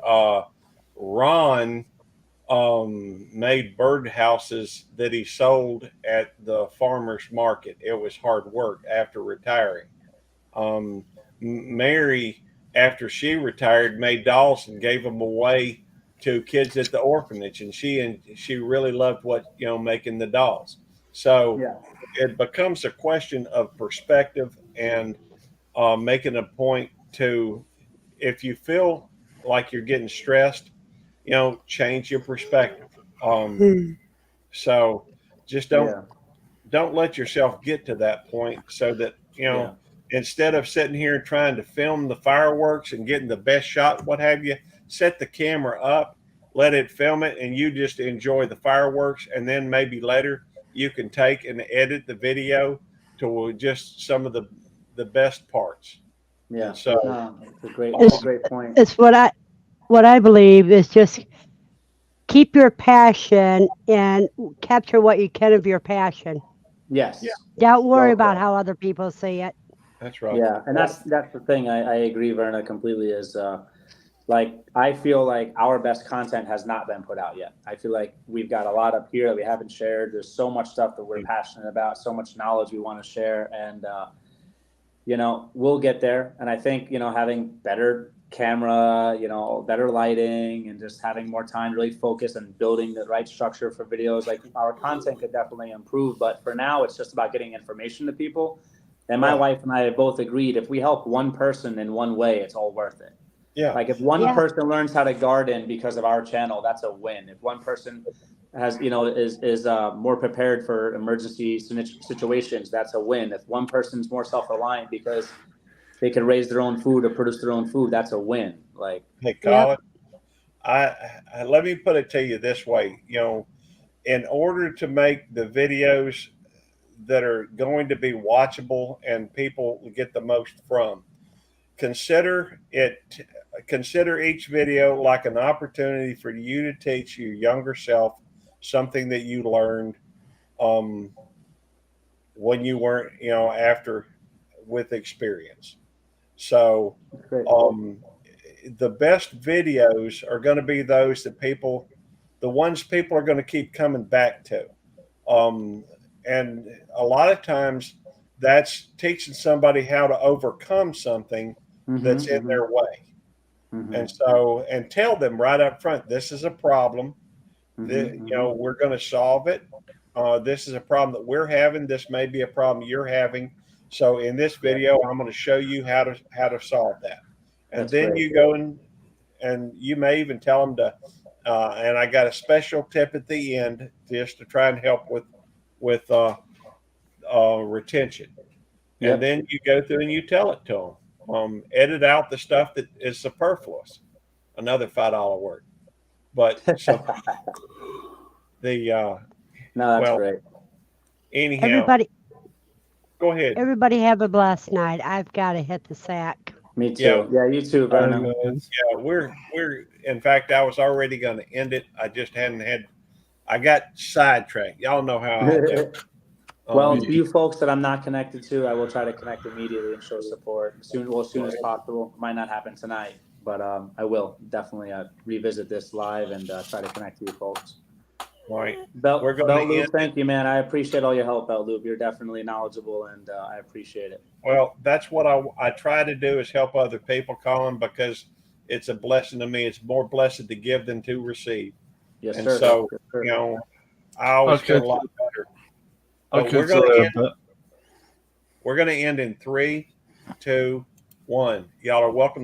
Ron made birdhouses that he sold at the farmers market. It was hard work after retiring. Mary, after she retired, made dolls and gave them away to kids at the orphanage, and she really loved making the dolls. So it becomes a question of perspective and making a point to, if you feel like you're getting stressed, change your perspective. So just don't let yourself get to that point, so that instead of sitting here trying to film the fireworks and getting the best shot, what have you, set the camera up, let it film it, and you just enjoy the fireworks. And then maybe later you can take and edit the video to just some of the best parts. Yeah. So it's a great point. It's what I believe is just keep your passion and capture what you can of your passion. Yes. Yeah. Don't worry about how other people see it. That's right. Yeah, and that's the thing. I agree, Verna, completely. Is I feel like our best content has not been put out yet. I feel like we've got a lot up here that we haven't shared. There's so much stuff that we're passionate about, so much knowledge we want to share, and we'll get there. And I think having better camera, better lighting, and just having more time to really focus and building the right structure for videos, like our content could definitely improve. But for now, it's just about getting information to people. And my wife and I have both agreed, if we help one person in one way, it's all worth it. Yeah. Like if one person learns how to garden because of our channel, that's a win. If one person has, is more prepared for emergency situations, that's a win. If one person's more self-reliant because they can raise their own food or produce their own food, that's a win. Like, hey, Colin, I let me put it to you this way. In order to make the videos that are going to be watchable and people get the most from, consider each video like an opportunity for you to teach your younger self something that you learned when you weren't, after with experience. So the best videos are going to be those that the ones people are going to keep coming back to. And a lot of times that's teaching somebody how to overcome something that's in their way. And tell them right up front, this is a problem that, we're going to solve it. This is a problem that we're having. This may be a problem you're having. So in this video, I'm going to show you how to solve that. And then you go and you may even tell them to, and I got a special tip at the end just to try and help with retention. And then you go through and you tell it to them. Edit out the stuff that is superfluous. Another $5 word. But so no, that's great. Anyhow, Everybody, go ahead. everybody have a blessed night. I've got to hit the sack. Me too. Yeah, you too, Brandon. Yeah, we're in fact, I was already going to end it. I just I got sidetracked. Y'all know how I do. Well, to you folks that I'm not connected to, I will try to connect immediately and show support as soon as possible. Might not happen tonight, but I will definitely revisit this live and try to connect to you folks. All right. Belt Loop, thank you, man. I appreciate all your help, Belt Loop. You're definitely knowledgeable, and I appreciate it. Well, that's what I try to do is help other people, Colin, because it's a blessing to me. It's more blessed to give than to receive. Yes, and sir. so, yes, sir. I always feel a lot better. But we're going to end in 3, 2, 1. Y'all are welcome.